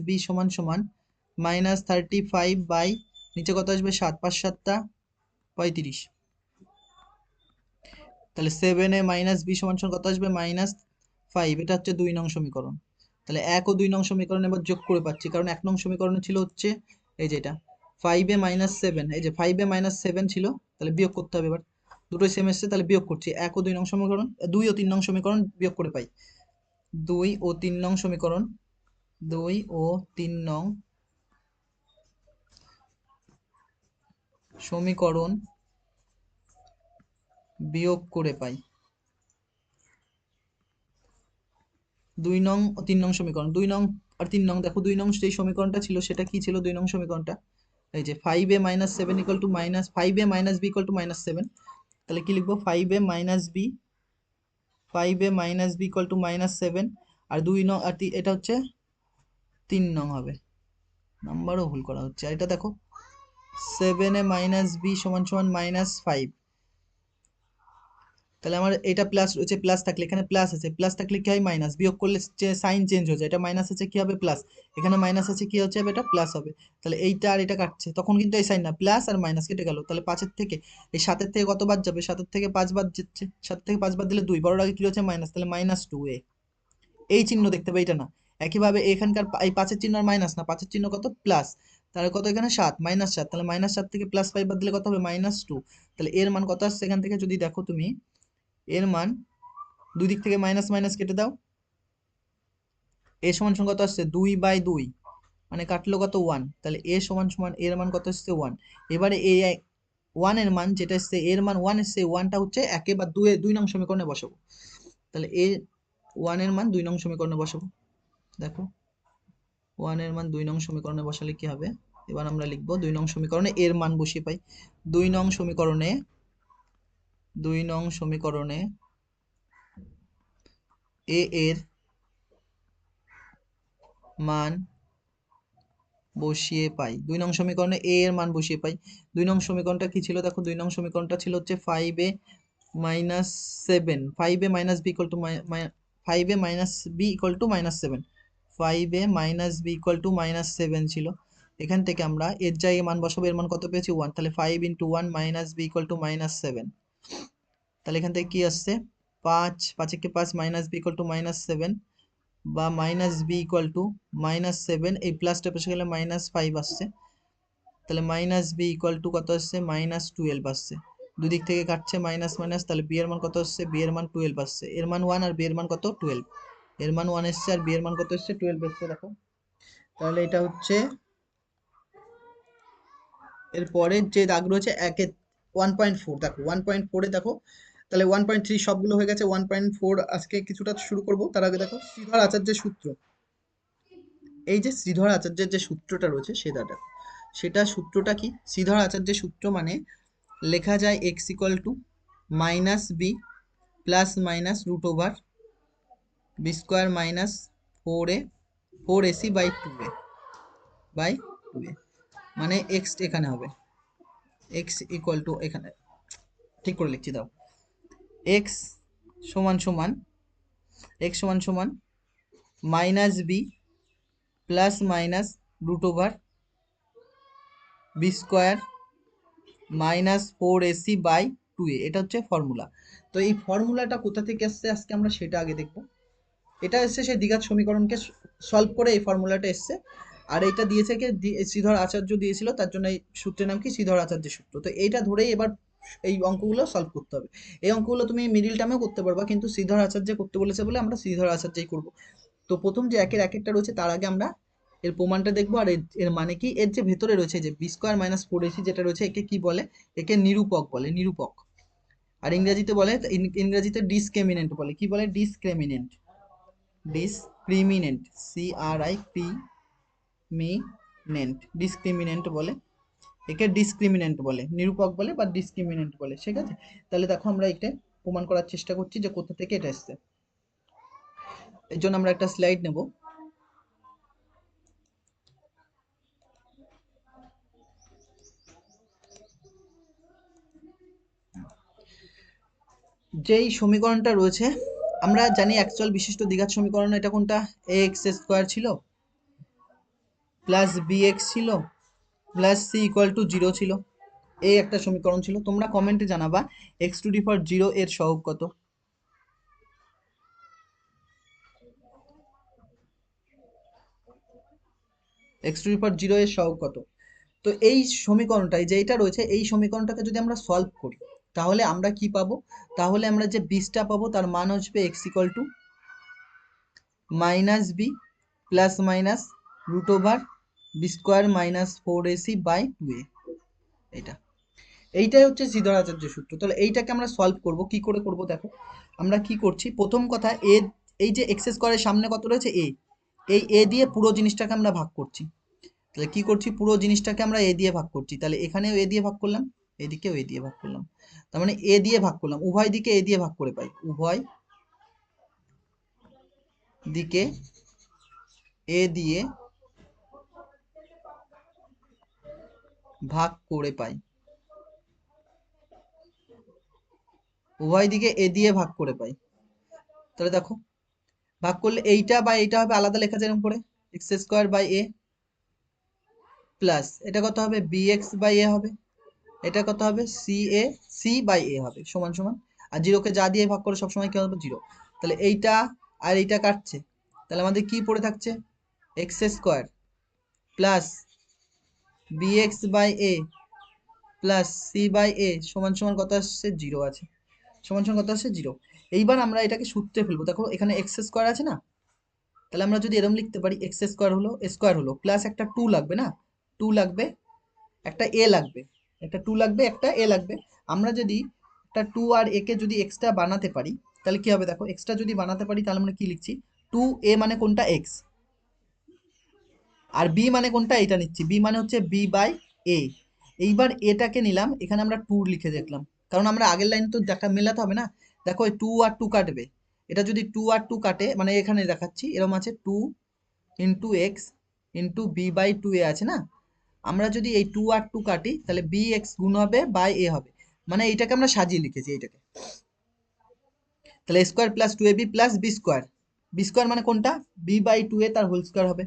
- b সমান সমান -35 বাই নিচে কত আসবে? 7 5 7 35। তাহলে 7a - b সমান সমান কত আসবে? -5। এটা হচ্ছে 2 নং সমীকরণ। তাহলে 1 ও 2 নং সমীকরণ এবার যোগ করে পাচ্ছি, কারণ 1 নং সমীকরণে ছিল হচ্ছে এই যেটা 5a - 7, এই যে 5a - 7 ছিল, তাহলে বিয়োগ করতে হবে এবার, দুটোই সেম এসছে, তাহলে বিয়োগ করছি। 1 ও 2 নং সমীকরণ, 2 ও 3 নং সমীকরণ বিয়োগ করে পাই 2 ও 3 নং সমীকরণ, 2 ও 3 নং সমীকরণ বিয়োগ করে পাই 2 নং ও 3 নং সমীকরণ। 2 নং আর 3 নং, দেখো 2 নং যেই সমীকরণটা ছিল সেটা কি ছিল? 2 নং সমীকরণটা এই যে 5a - 7 equal to -5a - b equal to -7। তাহলে কি লিখবো? 5a - b, 5a - b equal to -7। আর 2 নং আর এটা হচ্ছে 3 নং হবে, নাম্বারও ভুল করা হচ্ছে। আর এটা দেখো 7a - b সমান সমান -5। তাহলে আমার এটা প্লাস রয়েছে, প্লাস থাকলে এখানে প্লাস আছে, প্লাস থাকলে কি হয়? মাইনাস, বিয়োগ করলে সাইন চেঞ্জ হয়ে যায়, এটা মাইনাস আছে কি হবে? প্লাস, এখানে মাইনাস আছে কি হচ্ছে? এটা প্লাস হবে। তাহলে এইটা আর এটা কাটছে, তখন কিন্তু এই সাইন না, প্লাস আর মাইনাস কেটে গেল। তাহলে 5-এর থেকে এই 7-এর থেকে কত বাদ যাবে? 7-এর থেকে 5 বাদ যাচ্ছে, 7 থেকে 5 বাদ দিলে 2, বড়র আগে কি হচ্ছে? মাইনাস, তাহলে -2a। এই চিহ্ন দেখতে পাই, এটা না। একইভাবে এখানকার এই 5-এর চিহ্ন আর মাইনাস না, 5-এর চিহ্ন কত? প্লাস। তাহলে কত এখানে? 7 -7, তাহলে -7 থেকে +5 বাদ দিলে কত হবে? -2। তাহলে এর মান কত আসছে এখান থেকে? যদি দেখো তুমি এর মান, দুই দিক থেকে মাইনাস মাইনাস কেটে দাও, এ সমান সমান কত আসছে? 2/2, মানে কাটলো কত? 1। তাহলে এ সমান সমান এর মান কত আসছে? 1। এবারে এই 1 এর মান যেটা এসছে, এর মান 1 এসছে, 1টা হচ্ছে 1 বা 2 নং সমীকরণে বসাবো। তাহলে এ 1 এর মান 2 নং সমীকরণে বসাবো। দেখো 1 এর মান 2 নং সমীকরণে বসালে কি হবে? এবার আমরা লিখবো 2 নং সমীকরণে এর মান বসিয়ে পাই। 2 নং সমীকরণে 2 নং সমীকরণে এ এর মান বসিয়ে পাই। 2 নং সমীকরণে এ এর মান বসিয়ে পাই। 2 নং সমীকরণটা কি ছিল? দেখো 2 নং সমীকরণটা ছিল হচ্ছে 5a - 7, 5a - b equal to 5a - b equal to -7, 5a - b equal to -7 ছিল। এখান থেকে আমরা এর জায়গায় মান বসাবো, এর মান কত পেয়েছি? 1, তাহলে 5 × 1 - b ইকুয়াল টু -7। তাহলে এখান থেকে কি আসছে? 5, 5 একে 5, -b ইকুয়াল টু -7 বা মাইনাস বি ইকুয়াল টু -7, এই প্লাসটা পেশে গেলে -5 আসছে, তাহলে মাইনাস বি ইকুয়াল টু কত আসছে, -12 আসছে। দুদিক থেকে কাটছে মাইনাস মাইনাস, তাহলে বি এর মান কত আসছে, বি এর মান 12 আসছে। এর মান 1 আর বি এর মান কত 12, এর মান 1 এসছে আর বি এর মান কত এসছে 12 এসছে। দেখো তাহলে এটা হচ্ছে এরপরের যে দাগ রয়েছে 1.4, দেখো 1.4 দেখো, তাহলে 1.3 সবগুলো হয়ে গেছে, 1.4 আজকে কিছুটা শুরু করব। তার আগে দেখো শ্রীধর আচার্যের সূত্র, এই যে শ্রীধর আচার্যের যে সূত্রটা রয়েছে সেটা দেখো, সেটা সূত্রটা কি, শ্রীধর আচার্যের সূত্র মানে লেখা যায় x equal to minus B plus minus root over B square minus 4ac by 2a মানে এক্স এখানে হবে x ইকুয়াল টু, এখানে ঠিক করে লিখছি দাও, x সমান সমান minus B plus minus root over B square minus 4ac by 2a, এটা হচ্ছে ফর্মুলা। তো এই ফর্মুলাটা কোথা থেকে আসছে আজকে আমরা সেটা আগে দেখব। এটা এসছে সেই দ্বিঘাত সমীকরণকে সলভ করে এই ফর্মুলাটা এসছে। আর এটা দিয়েছে কে, শ্রীধর আচার্য দিয়েছিল, তার জন্য এই সূত্রের নাম কি, শ্রীধর আচার্যের সূত্র। তো এইটা ধরেই এবার এই অঙ্কগুলো সলভ করতে হবে। এই অঙ্কগুলো তুমি মিডিল টার্মেও করতে পারবা, কিন্তু শ্রীধর আচার্য করতে বলেছে বলে আমরা শ্রীধর আচার্যই করব। তো প্রথম যে একের একটা রয়েছে তার আগে আমরা এর প্রমাণটা দেখবো। আর এর মানে কি, এর যে ভেতরে রয়েছে যে বি স্কোয়ার মাইনাস 4ac যেটা রয়েছে, একে কি বলে, একে নিরূপক বলে, নিরূপক। আর ইংরেজিতে বলে, ইংরেজিতে ডিসক্রিমিনেন্ট বলে, কি বলে, ডিসক্রিমিনেন্ট, ডিসক্রিমিনেন্ট, CRIMINENT, ডিসক্রিমিনেন্ট বলে, একে ডিসক্রিমিনেন্ট বলে, নিরূপক বলে বা ডিসক্রিমিনেন্ট বলে, ঠিক আছে। তাহলে দেখো আমরা এটা প্রমাণ করার চেষ্টা করছি যে কোথা থেকে এটা এসছে। এর জন্য আমরা একটা স্লাইড নেব। যেই সমীকরণটা রয়েছে, আমরা জানি অ্যাকচুয়াল বিশিষ্ট দ্বিঘাত সমীকরণ এটা কোনটা, ax² ছিল প্লাস bx ছিল প্লাস c ইকুয়াল টু 0 ছিল, এই একটা সমীকরণ ছিল। তোমরা কমেন্টে জানাবা x⁴ এর সহগ কত। x⁴ এর সহগ কত। তো এই সমীকরণটাই যে এটা রয়েছে, এই সমীকরণটাকে যদি আমরা সলভ করি তাহলে আমরা কি পাবো, তাহলে আমরা যে বিসটা পাবো তার মান আসবে x equal to minus B plus minus root over B square minus 4ac by 2a। এটা, এইটাই হচ্ছে শ্রীধর আচার্যের সূত্র। তাহলে এইটাকে আমরা সলভ করব, কি করে করব দেখো। আমরা কি করছি, প্রথম কথা এই যে এক্স স্কোয়ারের সামনে কত রয়েছে a, এই a দিয়ে পুরো জিনিসটাকে আমরা ভাগ করছি। তাহলে কি করছি, পুরো জিনিসটাকে আমরা a দিয়ে ভাগ করছি। তাহলে এখানেও a দিয়ে ভাগ করলাম, এদিকেও a দিয়ে ভাগ করলাম, তার মানে a দিয়ে ভাগ করলাম, উভয় দিকে a দিয়ে ভাগ করে পাই, উভয় দিকে a দিয়ে ভাগ করে পাই, উভয় দিকে a দিয়ে ভাগ করে পাই। তাহলে দেখো ভাগ করলে এইটা বা এইটা হবে আলাদা লেখা যায় এরকম করে, x² বাই a প্লাস এটা কত হবে, bx বাই a হবে, এটা কত হবে, c বাই a হবে, সমান সমান। আর জিরোকে যা দিয়ে ভাগ করে সবসময় কি হবে, 0। তাহলে এইটা আর এইটা কাটছে, তাহলে আমাদের কি পড়ে থাকছে, x² plus bx by a plus c by a সমান সমান কত আসছে, 0 আছে, সমান সমান কত আসছে, 0। এইবার আমরা এটাকে সূত্রে ফেলবো। দেখো এখানে x² আছে না, তাহলে আমরা যদি এরকম লিখতে পারি, x² হলো প্লাস একটা 2 লাগবে না, 2 লাগবে, একটা a লাগবে, একটা 2 লাগবে, একটা a লাগবে। আমরা যদি একটা 2 আর a কে যদি এক্সট্রা বানাতে পারি তাহলে কি হবে, দেখো এক্সট্রা যদি বানাতে পারি তাহলে আমরা কি লিখছি, 2a মানে কোনটা, x, আর b মানে কোনটা, এটা নিচ্ছি, b মানে হচ্ছে b বাই a। এইবার এটাকে নিলাম, এখানে আমরা 2 লিখে দেখলাম, কারণ আমরা আগের লাইন তো দেখা মেলাতে হবে না। দেখো 2 আর 2 কাটবে, এটা যদি 2 আর 2 কাটে, মানে এখানে দেখাচ্ছি এরকম আছে 2 into X into B by 2a আছে না। আমরা যদি এই 2 আর 2 কাটি তাহলে bx গুণ হবে বাই a হবে, মানে এইটাকে আমরা সাজিয়ে লিখেছি এইটাকে। তাহলে square plus 2ab plus B square মানে কোনটা, b বাই 2a তার হোল স্কোয়ার হবে।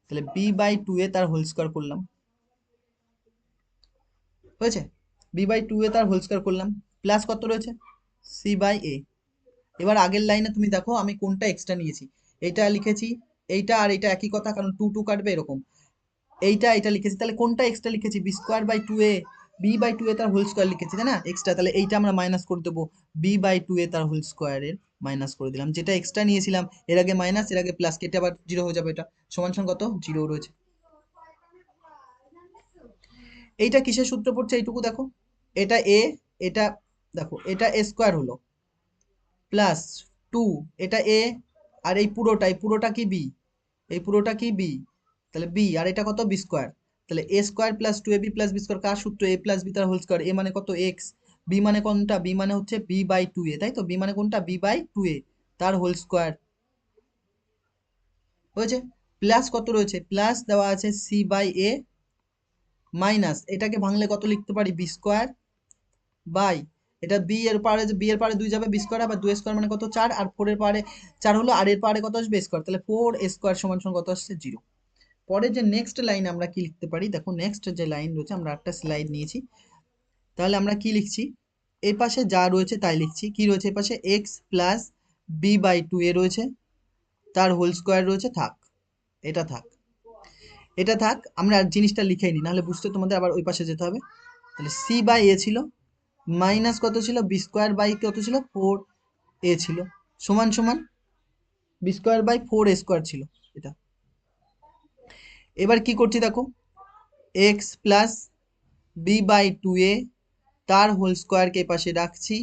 তাহলে b বাই 2a তার হোল স্কোয়ার করলাম, হয়েছে, b বাই 2a তার হোল স্কোয়ার করলাম, প্লাস কত রয়েছে, c বাই a। এবার আগের লাইনে তুমি দেখো আমি কোনটা এক্সট্রা নিয়েছি, এইটা লিখেছি, এইটা আর এইটা একই কথা, কারণ টু টু কাটবে এরকম। এইটা এটা লিখেছি, তাহলে কোনটা এক্সট্রা লিখেছি? B square by two A, b by two a তার হোল স্কোয়ার লিখেছি তাই না এক্সট্রা, তাহলে এইটা আমরা মাইনাস করে দেবো, বি বাই টু এ তার হোল স্কোয়ারের মাইনাস করে দিলাম, যেটা এক্সট্রা নিয়েছিলাম এর আগে মাইনাস এর আগে প্লাস, কেটে আবার জিরো হয়ে যাবে, এটা সমান সমান কত? জিরো রয়েছে। এইটা কিসের সূত্র পড়ছে এইটুকু দেখো, এটা এ, এটা দেখো এটা এ স্কোয়ার হলো প্লাস টু, এটা এ, আর এই পুরোটা কি বি, এই পুরোটা কি বি, তাহলে বি, আর এটা কত? B square. তাহলে A square plus two A B plus B square কার সূত্র? এ প্লাস বি তার হোল স্কোয়ার। এ মানে কত? এক্স। বি মানে কোনটা? বি মানে হচ্ছে বি বাই টু এ, তাই তো? বি মানে কোনটা? বি বাই টু এ তার হোল স্কোয়ার হয়েছে। প্লাস কত রয়েছে? প্লাস দেওয়া আছে সি বাই এ মাইনাস, এটাকে ভাঙলে কত লিখতে পারি? বি স্কোয়ার বাই, এটা বি এর পারে, বি এর পারে দুই যাবে, বি স্কোয়ার, আবার দুই স্কোয়ার মানে কত? চার, আর ফোর এর পারে চার হলো, আর এর পারে কত আসবে? স্কোয়ার, তাহলে ফোর স্কোয়ার সমান সমান কত আসছে? জিরো। পরে যে নেক্সট লাইন আমরা কি লিখতে পারি দেখো, নেক্সট যে লাইন রয়েছে, আমরা একটা স্লাইড নিয়েছি, তাহলে আমরা কি লিখছি? এই পাশে যা রয়েছে তাই লিখছি। কি রয়েছে এই পাশে? X plus B by two a রয়েছে, তার হোল স্কোয়ার রয়েছে, থাক, এটা থাক, এটা থাক, আমরা আর জিনিসটা লিখেই নি, নাহলে বুঝতে তোমাদের আবার ওই পাশে যেতে হবে। তাহলে সি বাই এ ছিল মাইনাস কত ছিল? বি স্কোয়ার বাই কত ছিল? ফোর এ ছিল, সমান সমান b square by four A square ছিল এটা। এবার কি করছি দেখো, x plus B by two a তার হোল স্কোয়ারকে পাশে রাখছি,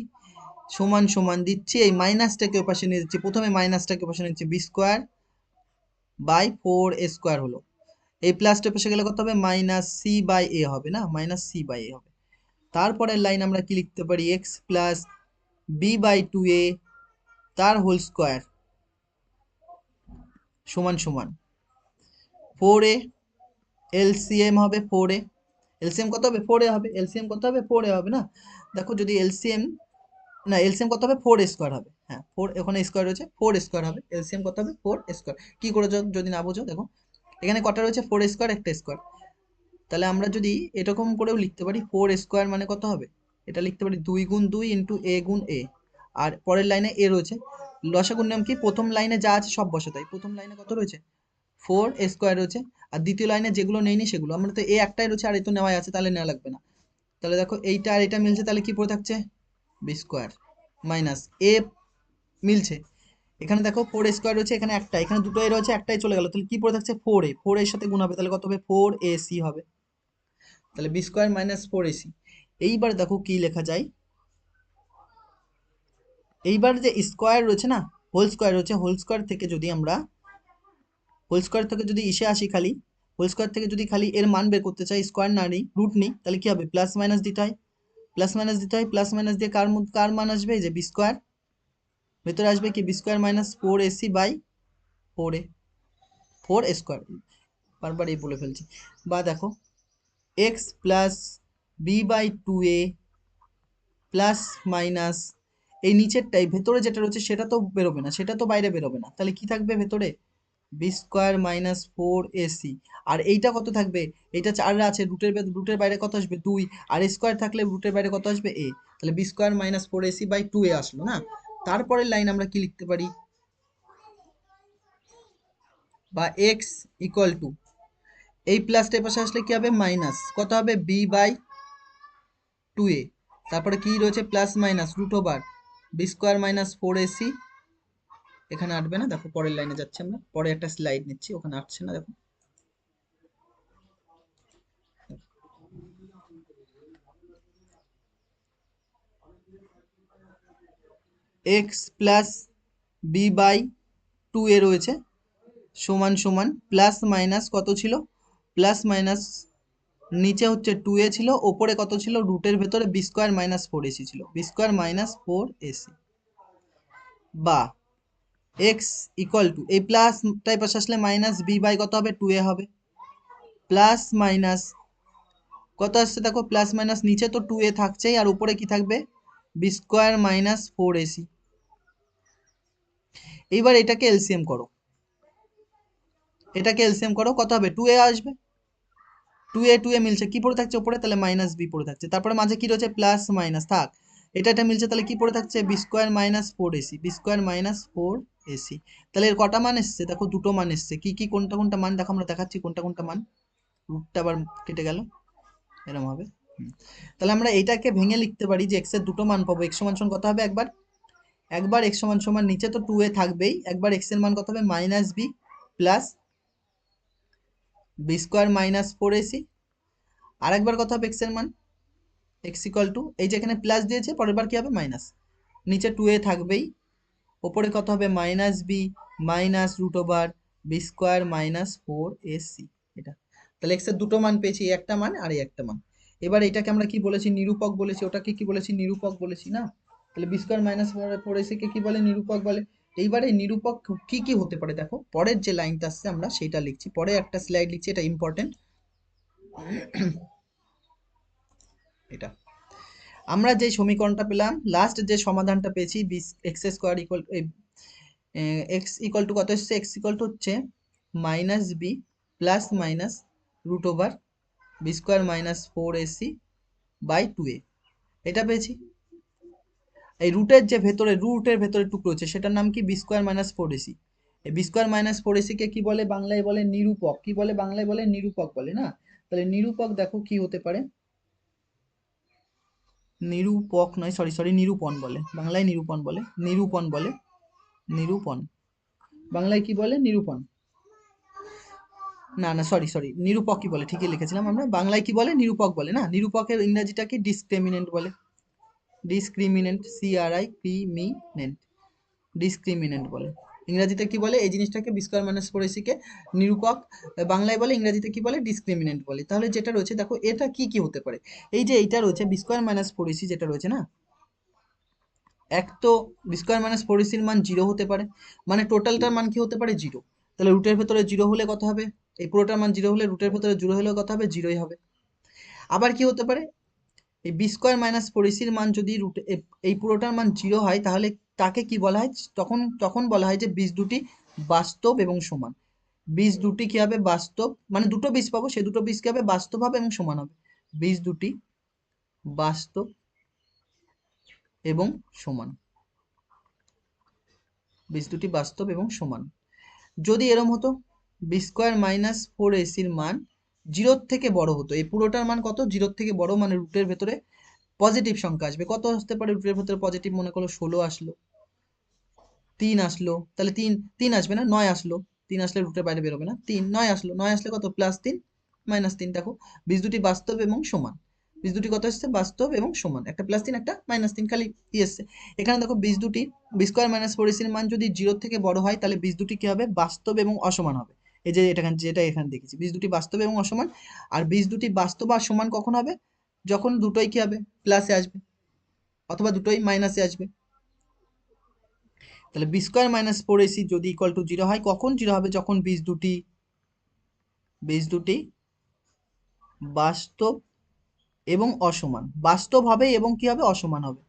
সমান সমান দিচ্ছি, এই মাইনাসটাকে পাশে নিয়ে যাচ্ছি, প্রথমে মাইনাসটাকে পাশে নিচ্ছি, B square by four A square হলো, এই প্লাসটা পাশে গেলে কত হবে? মাইনাস সি বাই এ হবে না, মাইনাস সি বাই এ হবে। তারপরের লাইন আমরা কি লিখতে পারি? X plus B by two a তার হোল স্কোয়ার সমান সমান ফোর এ, এলসিএম হবে ফোর এ, এলসিএম কত হবে? ফোর এ হবে, এলসিএম কত হবে? ফোর এ হবে না, দেখো যদি এলসিএম, না এলসিএম কত হবে? ফোর স্কোয়ার হবে, হ্যাঁ ফোর, ওখানে স্কোয়ার রয়েছে, ফোর স্কোয়ার হবে, এলসিএম কত হবে? Four square. কি করে যদি না বোঝো দেখো, এখানে কটা রয়েছে? ফোর স্কোয়ার, একটা স্কোয়ার, তাহলে আমরা যদি এরকম করেও লিখতে পারি, ফোর স্কোয়ার মানে কত হবে? এটা লিখতে পারি দুই গুণ দুই ইন্টু এ গুণ এ, আর পরের লাইনে এ রয়েছে, লসাগুর নিয়ম কি? প্রথম লাইনে যা আছে সব বসে, তাই প্রথম লাইনে কত রয়েছে? ফোর স্কোয়ার রয়েছে, আর দ্বিতীয় লাইনে যেগুলো নেইনি সেগুলো, আমরা তো এ একটাই রয়েছে আর এই তো নেওয়াই আছে, তাহলে নেওয়া লাগবে না। তাহলে দেখো এইটা আর এটা মিলছে, তাহলে কি পড়ে থাকছে? বি স্কোয়ার মাইনাস এ মিলছে, এখানে দেখো ফোর স্কোয়ার রয়েছে, এখানে একটা, এখানে দুটোই রয়েছে, একটাই চলে গেল, তাহলে কি পড়ে থাকছে? ফোর এ, ফোর এর সাথে গুণ হবে, তাহলে কত হবে? ফোর এ সি হবে, তাহলে B square minus four A C. এইবার দেখো কি লেখা যায়, এইবার যে স্কোয়ার রয়েছে না, হোল স্কোয়ার রয়েছে, হোল স্কোয়ার থেকে যদি আমরা, হোল স্কোয়ার থেকে যদি ইসে আসি খালি, হোল স্কোয়ার থেকে যদি খালি এর মান বের করতে চাই, স্কোয়ার না নিই, রুট নিই, তাহলে কি হবে? প্লাস মাইনাস দিতে হয়, প্লাস মাইনাস দিতে হয়, প্লাস মাইনাস দিয়ে কার মধ্যে কার মান আসবে? এই যে বি স্কোয়ার, ভেতরে আসবে কি? B square minus four AC by four A, four square, বারবার এই বলে ফেলছি। বা দেখো x plus B by two A plus minus, এই নিচেরটাই ভেতরে যেটা রয়েছে সেটা তো বেরোবে না, সেটা তো বাইরে বেরোবে না, তাহলে কি থাকবে ভেতরে? B square minus four ac, আর এইটা কত থাকবে? এইটা চার আছে, রুটের বাইরে কত আসবে? দুই, আর স্কোয়ার থাকলে রুটের বাইরে কত আসবে? এ, তাহলে B square minus four AC by two a আসলো না। তারপরের লাইন আমরা কি লিখতে পারি? বা এক্স ইকুয়াল টু, এই প্লাসটা পাশে আসলে কি হবে? মাইনাস কত হবে? বি বাই টু এ, তারপরে কি রয়েছে? Plus minus root over B square minus four AC, এখানে আসবে না, দেখো পরের লাইনে যাচ্ছে, আমরা পরে একটা স্লাইড নিচ্ছি, ওখানে আসছে না দেখো। X plus B by two a রয়েছে, সমান সমান প্লাস মাইনাস কত ছিল? প্লাস মাইনাস নিচে হচ্ছে টু এ ছিল, ওপরে কত ছিল? রুটের ভেতরে b square minus four ac ছিল, b square minus four ac. বা এক্স ইকুয়াল টু, এই প্লাস টাইপ আসলে মাইনাস বি বাই কত হবে? টু এ হবে, প্লাস মাইনাস কত আসছে দেখো, প্লাস মাইনাস নিচে তো টু এ থাকছেই, আর উপরে কি থাকবে? B square minus four AC. এইবার এটাকে এলসিএম করো, এটাকে এলসিএম করো, কত হবে? টু এ আসবে, টু এ মিলছে, কি পড়ে থাকছে উপরে? তাহলে মাইনাস বি পড়ে থাকছে, তারপরে মাঝে কি রয়েছে? প্লাস মাইনাস, থাক, এটা মিলছে, তাহলে কি পড়ে থাকছে B square minus four AC, B square minus four AC. তাহলে এর কটা মান এসছে দেখো, দুটো মান এসছে। কি কি কোনটা কোনটা মান দেখো, আমরা দেখাচ্ছি কোনটা কোনটা মান। রুটটা আবার কেটে গেল, এরকম হবে। তাহলে আমরা এইটাকে ভেঙে লিখতে পারি যে এক্স এর দুটো মান পাবো। এক্স সমান সমান কত হবে, একবার একবার এক্স সমান সমান নিচে তো 2a থাকবেই, একবার এক্স এর মান কত হবে minus B plus B square minus four ac. আর একবার কত হবে এক্স এর মান, এক্স ইকুয়াল টু এই যে এখানে প্লাস দিয়েছে, পরের বার কি হবে মাইনাস, নিচে 2a থাকবেই, ওপরে কত হবে minus B minus root over B square minus four AC. এটা তাহলে এক্স এর দুটো মান পেয়েছি, এই একটা মান আর এই একটা মান। এবার এটাকে আমরা কি বলেছি, নিরূপক বলেছি। ওটাকে কি বলেছি, নিরূপক বলেছি না। তাহলে B square minus four ac কে কি বলে, নিরূপক বলে। এইবারে নিরূপক কি কি হতে পারে দেখো, পরের যে লাইনটা আসছে আমরা সেটা লিখছি, পরে একটা স্লাইড লিখছি, এটা ইম্পর্টেন্ট। এটা আমরা যে সমীকরণটা পেলাম, লাস্ট যে সমাধানটা পেয়েছি, x square equal x equal to কত এসছে, এক্স ইকুয়াল টু হচ্ছে minus B plus minus root over B square minus four AC by two a, এটা পেয়েছি। এই রুটের যে ভেতরে, রুটের ভেতরে টুকরো রয়েছে সেটার নাম কি, B square minus four AC. এই বি স্কোয়ার মাইনাস ফোর এসিকে কি বলে বাংলায়, বলে নিরূপক। কি বলে বাংলায়, বলে নিরূপক বলে না। তাহলে নিরূপক দেখো কি হতে পারে, নিরূপক নয়, সরি সরি, নিরূপণ বলে বাংলায়, নিরূপণ বলে, নিরূপণ বলে, নিরূপণ বাংলায় কি বলে, নিরূপণ। না না, সরি সরি, নিরূপকই বলে, ঠিকই লিখেছিলাম আমরা। বাংলায় কি বলে, নিরূপক বলে না। নিরূপকের ইংরেজিটাকে ডিসক্রিমিনেন্ট বলে, ডিসক্রিমিনেন্ট, সিআরআই ক্রিমিনেন্ট, ডিসক্রিমিনেন্ট বলে। ইংরেজিতে কি বলে, এই জিনিসটাকে বি স্কোয়ার মাইনাস ফোর এসিকে নিরূপক বাংলায় বলে, ইংরেজিতে কি বলে, ডিসক্রিমিনেন্ট বলে। তাহলে যেটা রয়েছে দেখো, এটা কি কি হতে পারে, এই যে এইটা রয়েছে B square minus four AC যেটা রয়েছে না, এক তো বি স্কোয়ার মাইনাস ফোর এসির মান জিরো হতে পারে, মানে টোটালটার মান কি হতে পারে, জিরো। তাহলে রুটের ভেতরে জিরো হলে কত হবে, এই পুরোটার মান জিরো হলে, রুটের ভেতরে জিরো হলেও কত হবে, জিরোই হবে। আবার কি হতে পারে, এই বি স্কোয়ার মাইনাস ফোর এসির মান যদি রুট এই পুরোটার মান জিরো হয়, তাহলে তাকে কি বলা হয়, তখন তখন বলা হয় যে বীজ দুটি বাস্তব এবং সমান। বীজ দুটি কি হবে, বাস্তব, মানে দুটো বীজ পাবো, সে দুটো বীজ কি হবে, বাস্তব হবে এবং সমান হবে। বীজ দুটি বাস্তব এবং সমান, বীজ দুটি বাস্তব এবং সমান। যদি এরম হতো, বি স্কোয়ার মাইনাস ফোর এসির মান জিরোর থেকে বড় হতো, এই পুরোটার মান কত, জিরোর থেকে বড়, মানে রুটের ভেতরে পজিটিভ সংখ্যা আসবে। কত আসতে পারে রুটের ভেতরে পজিটিভ, মনে করো 16 আসলো, 3 আসলো, তাহলে তিন তিন আসবে না, 9 আসলো, 3 আসলে রুটের বাইরে বেরোবে না, 3 9 আসলো, 9 আসলে কত, প্লাস 3 মাইনাস 3। দেখো বীজ দুটি বাস্তব এবং সমান, বীজ দুটি কত এসছে, বাস্তব এবং সমান, একটা প্লাস 3 একটা মাইনাস 3, খালি ই এসছে। এখানে দেখো বীজ দুটি বি স্কোয়ার মাইনাস ফোর এসির মান যদি জিরোর থেকে বড় হয়, তাহলে বীজ দুটি কি হবে, বাস্তব এবং অসমান হবে। এই যে এটা যেটা এখানে দেখেছি, বীজ দুটি বাস্তব এবং অসমান। আর বীজ দুটি বাস্তব আর সমান কখন হবে, যখন দুটোই কি হবে, প্লাসে আসবে, অথবা দুটোই মাইনাসে আসবে। তাহলে B square minus four AC যদি ইকুয়াল টু জিরো হয়, কখন জিরো হবে, যখন বীজ দুটি বাস্তব এবং অসমান, বাস্তব হবে এবং কি হবে, অসমান হবে,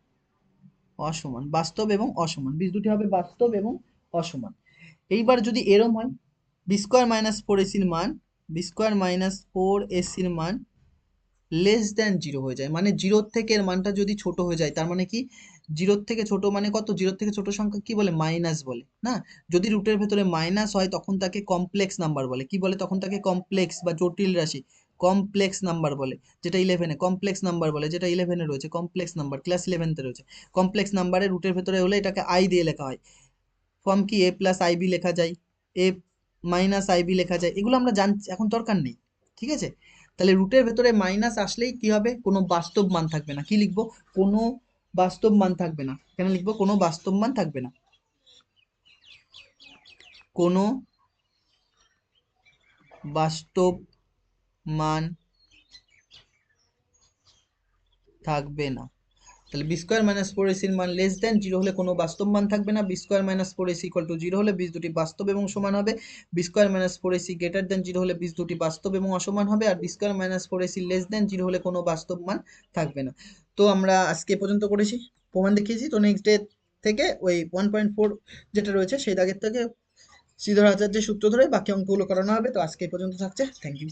অসমান, বাস্তব এবং অসমান, বীজ দুটি হবে বাস্তব এবং অসমান। এইবার যদি এরম হয়, বি স্কোয়ার মাইনাস ফোর এসির মান, বি স্কোয়ার মাইনাস ফোর এসির মান লেস দ্যান জিরো হয়ে যায়, মানে জিরোর থেকে এর মানটা যদি ছোট হয়ে যায়, তার মানে কি, জিরোর থেকে ছোট মানে কত, জিরোর থেকে ছোট সংখ্যা কি বলে, মাইনাস বলে না। যদি রুটের ভেতরে মাইনাস হয়, তখন তাকে কমপ্লেক্স নাম্বার বলে। কি বলে, তখন তাকে কমপ্লেক্স বা জটিল রাশি, কমপ্লেক্স নাম্বার বলে। যেটা ইলেভেনে কমপ্লেক্স নাম্বার বলে, যেটা ইলেভেনে রয়েছে কমপ্লেক্স নাম্বার, ক্লাস 11তে রয়েছে। কমপ্লেক্স নাম্বারে রুটের ভেতরে হলে এটাকে আই দিয়ে লেখা হয়। ফর্ম কি, এ প্লাস আইবি লেখা যায়, এ মাইনাস আইবি লেখা যায়, এগুলো আমরা জানছি, এখন দরকার নেই, ঠিক আছে। তাহলে রুটের ভেতরে মাইনাস আসলেই কি হবে, কোনো বাস্তব মান থাকবে না। কি লিখবো, কোনো বাস্তব মান থাকবে না, কেন লিখবো, কোনো বাস্তব মান থাকবে না, কোনো বাস্তব মান থাকবে না। তাহলে বি স্কোয়ার মাইনাস ফোর এসির মান লেস দেন জিরো হলে কোনো বাস্তব মান থাকবে না। B square minus four ac equal to zero হলে বীজ দুটি বাস্তব এবং সমান হবে। B square minus four ac greater than zero হলে বীজ দুটি বাস্তব এবং অসমান হবে। আর b square minus four ac less than zero হলে কোনো বাস্তব মান থাকবে না। তো আমরা আজকে এ পর্যন্ত করেছি, প্রমাণ দেখিয়েছি। তো নেক্সট ডে থেকে ওই 1.4 যেটা রয়েছে সেই দাগের থেকে শ্রীধর আচার্যের সূত্র ধরে বাকি অঙ্কগুলো করানো হবে। তো আজকে এই পর্যন্ত থাকছে, থ্যাংক ইউ।